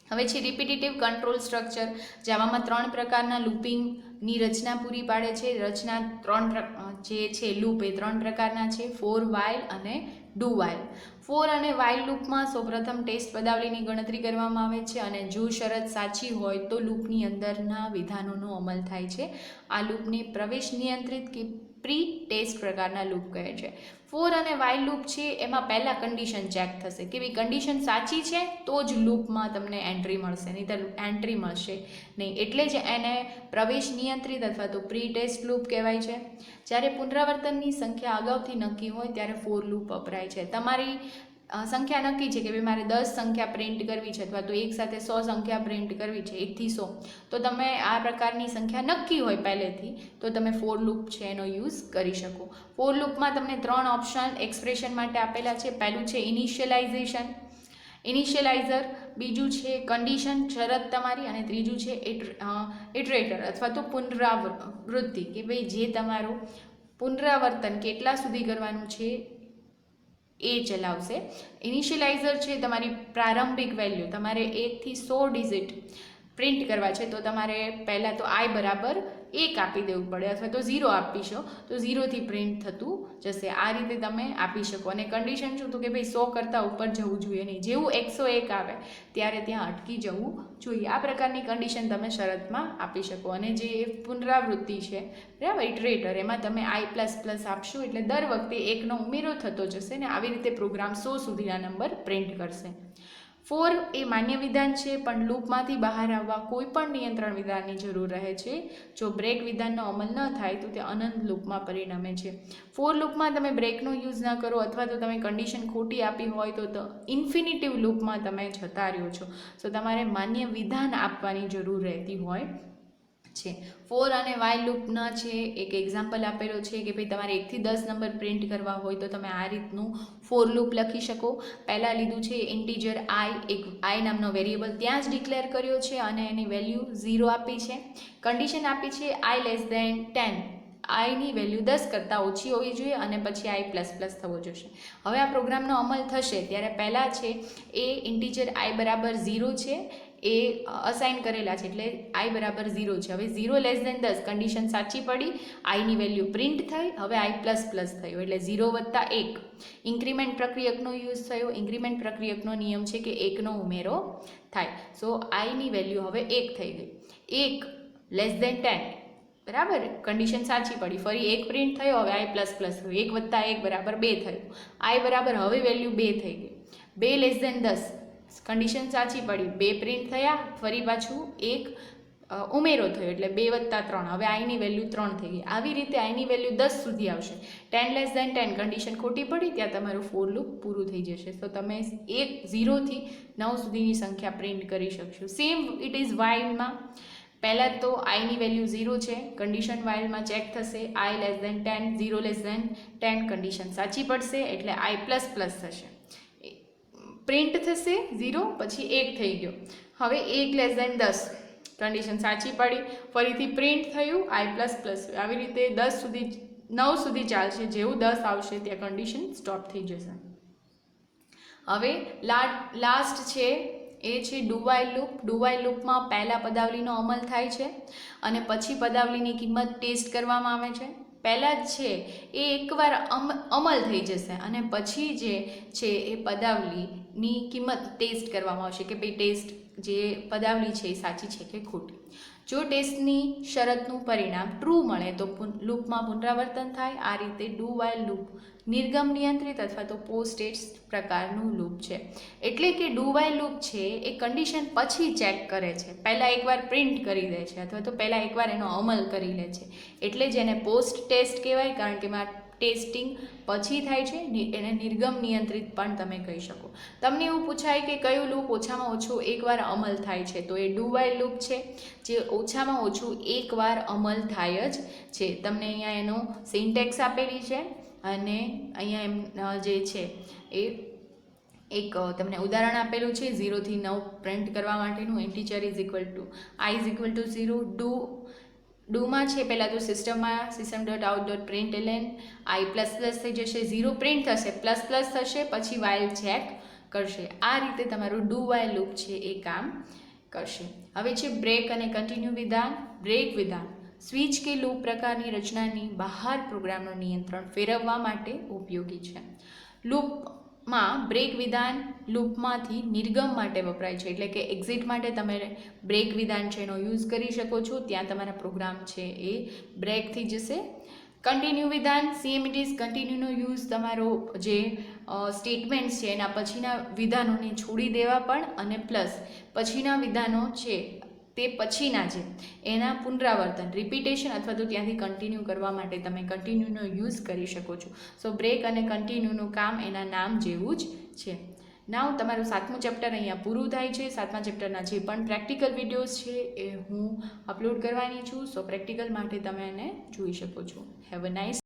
હવે છે રિપીટેટિવ કંટ્રોલ સ્ટ્રક્ચર. જાવામાં 3 પ્રકારના લૂપિંગની રચના પૂરી પાડે છે. રચના 3 જે છે લૂપ એ 3 પ્રકારના છે, ફોર, વાઇલ અને ડુ વાઇલ. ફોર અને વાઇલ લૂપમાં સૌપ્રથમ ટેસ્ટ પદાવલીની ગણતરી કરવામાં આવે છે અને જો શરત સાચી હોય તો લૂપની અંદરના વિધાનોનો અમલ થાય છે. આ લૂપને પ્રવેશ નિયંત્રિત કે પ્રી ટેસ્ટ પ્રકારના લૂપ કહે છે. ફોર અને વાઇલ લૂપ છે એમાં પહેલાં કન્ડિશન ચેક થશે કે ભાઈ કન્ડિશન સાચી છે તો જ લૂપમાં તમને એન્ટ્રી મળશે, નહીંતર એન્ટ્રી મળશે નહીં. એટલે જ એને પ્રવેશ નિયંત્રિત અથવા તો પ્રી ટેસ્ટ લૂપ કહેવાય છે. જ્યારે પુનરાવર્તનની સંખ્યા અગાઉથી નક્કી હોય ત્યારે ફોર લૂપ વપરાય છે. તમારી સંખ્યા નક્કી છે કે ભાઈ મારે 10 સંખ્યા પ્રિન્ટ કરવી છે અથવા તો એક સાથે 100 સંખ્યા પ્રિન્ટ કરવી છે, 1 થી 100, તો તમે આ પ્રકારની સંખ્યા નક્કી હોય પહેલેથી તો તમે ફોર લૂપ છે એનો યુઝ કરી શકો. ફોર લૂપમાં તમને 3 ઓપ્શન એક્સપ્રેશન માટે આપેલા છે. પહેલું છે ઇનિશિયલાઇઝર, બીજું છે કન્ડિશન શરત તમારી અને ત્રીજું છે ઇટરેટર અથવા તો પુનરાવૃત્તિ કે ભાઈ જે તમારું પુનરાવર્તન કેટલા સુધી કરવાનું છે એ ચલાવશે. ઇનિશિયલાઇઝર છે તમારી પ્રારંભિક વેલ્યુ, તમારે 1 થી 100 ડિજિટ પ્રિન્ટ કરવા છે તો તમારે પહેલાં તો i બરાબર 1 આપી દેવું પડે અથવા તો 0 આપીશો તો 0થી પ્રિન્ટ થતું જશે. આ રીતે તમે આપી શકો. અને કન્ડિશન શું તો કે ભાઈ 100 કરતાં ઉપર જવું જોઈએ નહીં, જેવું 101 આવે ત્યારે ત્યાં અટકી જવું જોઈએ. આ પ્રકારની કન્ડિશન તમે શરતમાં આપી શકો. અને જે પુનરાવૃત્તિ છે બરાબર ઇટરેટર, એમાં તમે i++ આપશો એટલે દર વખતે 1નો ઉમેરો થતો જશે ને આવી રીતે પ્રોગ્રામ 100 સુધીના નંબર પ્રિન્ટ કરશે. ફોર એ માન્ય વિધાન છે પણ લૂપમાંથી બહાર આવવા કોઈ પણ નિયંત્રણ વિધાનની જરૂર રહે છે. જો બ્રેક વિધાનનો અમલ ન થાય તો તે અનંત લૂપમાં પરિણમે છે. ફોર લૂપમાં તમે બ્રેકનો યુઝ ન કરો અથવા તો તમે કન્ડિશન ખોટી આપી હોય તો ઇન્ફિનિટિવ લૂપમાં તમે જતા રહ્યો છો. તો તમારે માન્ય વિધાન આપવાની જરૂર રહેતી હોય છે. ફોર અને વાઇલ લૂપના છે એક એક્ઝામ્પલ આપેલો છે કે ભાઈ તમારે 1 થી 10 નંબર પ્રિન્ટ કરવા હોય તો તમે આ રીતનું ફોર લૂપ લખી શકો. પહેલાં લીધું છે ઇન્ટીજર આઈ, એક આઈ નામનો વેરિયેબલ ત્યાં જ ડિક્લેર કર્યો છે અને એની વેલ્યુ 0 આપી છે. કન્ડિશન આપી છે આઈ લેસ દેન 10, આઈની વેલ્યુ 10 કરતાં ઓછી હોવી જોઈએ અને પછી આઈ પ્લસ પ્લસ થવો જોઈશે. હવે આ પ્રોગ્રામનો અમલ થશે ત્યારે પહેલાં છે એ ઇન્ટીજર આઈ બરાબર 0 છે એ અસાઇન કરેલા છે એટલે આઈ બરાબર 0 છે. હવે 0 લેસ દેન 10 કન્ડિશન સાચી પડી, આઈની વેલ્યુ પ્રિન્ટ થઈ, હવે આઈ પ્લસ પ્લસ થયું એટલે 0 વત્તા 1. ઇન્ક્રીમેન્ટ પ્રક્રિયકનો યુઝ થયો. ઇન્ક્રીમેન્ટ પ્રક્રિયકનો નિયમ છે કે 1નો ઉમેરો થાય. સો આઈની વેલ્યુ હવે 1 થઈ ગઈ. 1 લેસ દેન 10, બરાબર, કન્ડિશન સાચી પડી, ફરી 1 પ્રિન્ટ થયો, હવે આઈ પ્લસ પ્લસ થયું. 1 વત્તા 1 બરાબર 2 થયું. આઈ બરાબર હવે વેલ્યુ 2 થઈ ગઈ. 2 લેસ દેન 10, કન્ડિશન સાચી પડી, 2 પ્રિન્ટ થયા, ફરી પાછું 1 ઉમેરો થયો એટલે 2 વત્તા 3, હવે આઈની વેલ્યુ 3 થઈ ગઈ. આવી રીતે આઈની વેલ્યુ 10 સુધી આવશે. 10 લેસ દેન 10 કન્ડિશન ખોટી પડી, ત્યાં તમારું ફોર લૂપ પૂરું થઈ જશે. તો તમે 0 થી 9 સુધીની સંખ્યા પ્રિન્ટ કરી શકશો. સેમ ઇટ ઇઝ વાઇલમાં. પહેલાં તો આઈની વેલ્યુ 0 છે, કન્ડિશન વાઇલમાં ચેક થશે, I less than 10, 0 less than 10 condition સાચી પડશે એટલે આઈ પ્લસ પ્લસ થશે, પ્રિન્ટ થશે 0, પછી 1 થઈ ગયો. હવે 1 લેસ દેન 10 કન્ડિશન સાચી પડી, ફરીથી પ્રિન્ટ થયું, આઈ પ્લસ પ્લસ. આવી રીતે 10 સુધી 9 સુધી ચાલશે, જેવું 10 આવશે ત્યાં કન્ડિશન સ્ટોપ થઈ જશે. હવે લાસ્ટ છે એ છે do while loop. Do while લૂપમાં પહેલાં પદાવલીનો અમલ થાય છે અને પછી પદાવલીની કિંમત ટેસ્ટ કરવામાં આવે છે. પહેલાં જ છે એ એકવાર અમલ થઈ જશે અને પછી જે છે એ પદાવલીની કિંમત ટેસ્ટ કરવામાં આવશે કે ભાઈ ટેસ્ટ જે પદાવલી છે એ સાચી છે કે ખોટી. જો ટેસ્ટની શરતનું પરિણામ ટ્રુ મળે તો લૂપમાં પુનરાવર્તન થાય. આ રીતે ડુ વાઇલ લૂપ નિર્ગમ નિયંત્રિત અથવા તો પોસ્ટ ટેસ્ટ પ્રકારનું લૂપ છે. એટલે કે ડુ વાઇલ લૂપ છે એ કન્ડિશન પછી ચેક કરે છે, પહેલાં એકવાર પ્રિન્ટ કરી દે છે અથવા તો પહેલાં એકવાર એનો અમલ કરી લે છે, એટલે જ એને પોસ્ટ ટેસ્ટ કહેવાય, કારણ કે એમાં ટેસ્ટિંગ પછી થાય છે. એને નિર્ગમ નિયંત્રિત પણ તમે કહી શકો. તમને એવું પૂછાય કે કયું લૂપ ઓછામાં ઓછું એકવાર અમલ થાય છે, તો એ ડુ વાઇલ લૂપ છે જે ઓછામાં ઓછું એકવાર અમલ થાય જ છે. તમને અહીંયા એનો સિન્ટેક્સ આપેલી છે અને અહીંયા એમ જે છે એ એક તમને ઉદાહરણ આપેલું છે 0 થી 9 પ્રિન્ટ કરવા માટેનું. Integer is equal two I is equal to 0. ડુમાં છે પહેલાં તો સિસ્ટમમાં system.out.println આઈ પ્લસ પ્લસ થઈ જશે, 0 પ્રિન્ટ થશે, પ્લસ પ્લસ થશે, પછી વાઇલ ચેક કરશે. આ રીતે તમારું ડુ વાઇલ લૂપ છે એ કામ કરશે. હવે છે બ્રેક અને કન્ટિન્યુ વિધાન. બ્રેક વિધાન સ્વિચ કે લૂપ પ્રકારની રચનાની બહાર પ્રોગ્રામનું નિયંત્રણ ફેરવવા માટે ઉપયોગી છે. લૂપમાં બ્રેક વિધાન લૂપમાંથી નિર્ગમ માટે વપરાય છે, એટલે કે એક્ઝિટ માટે તમે બ્રેક વિધાન છે એનો યુઝ કરી શકો છો. ત્યાં તમારા પ્રોગ્રામ છે એ બ્રેક થઈ જશે. કન્ટિન્યુ વિધાન સેમ ઇટ ઇઝ. કન્ટિન્યુનો યુઝ તમારો જે સ્ટેટમેન્ટ્સ છે એના પછીના વિધાનોને છોડી દેવા પણ અને પ્લસ પછીના વિધાનો છે તે પછીના છે એના પુનરાવર્તન રિપીટેશન અથવા તો ત્યાંથી કન્ટિન્યુ કરવા માટે તમે કન્ટિન્યુનો યુઝ કરી શકો છો. સો બ્રેક અને કન્ટિન્યુનું કામ એના નામ જેવું જ છે. નાવ તમારું 7મું ચેપ્ટર અહીંયા પૂરું થાય છે. 7મા ચેપ્ટરના જે પણ પ્રેક્ટિકલ વિડીયોઝ છે એ હું અપલોડ કરવાની છું. સો પ્રેક્ટિકલ માટે તમે એને જોઈ શકો છો. Have a nice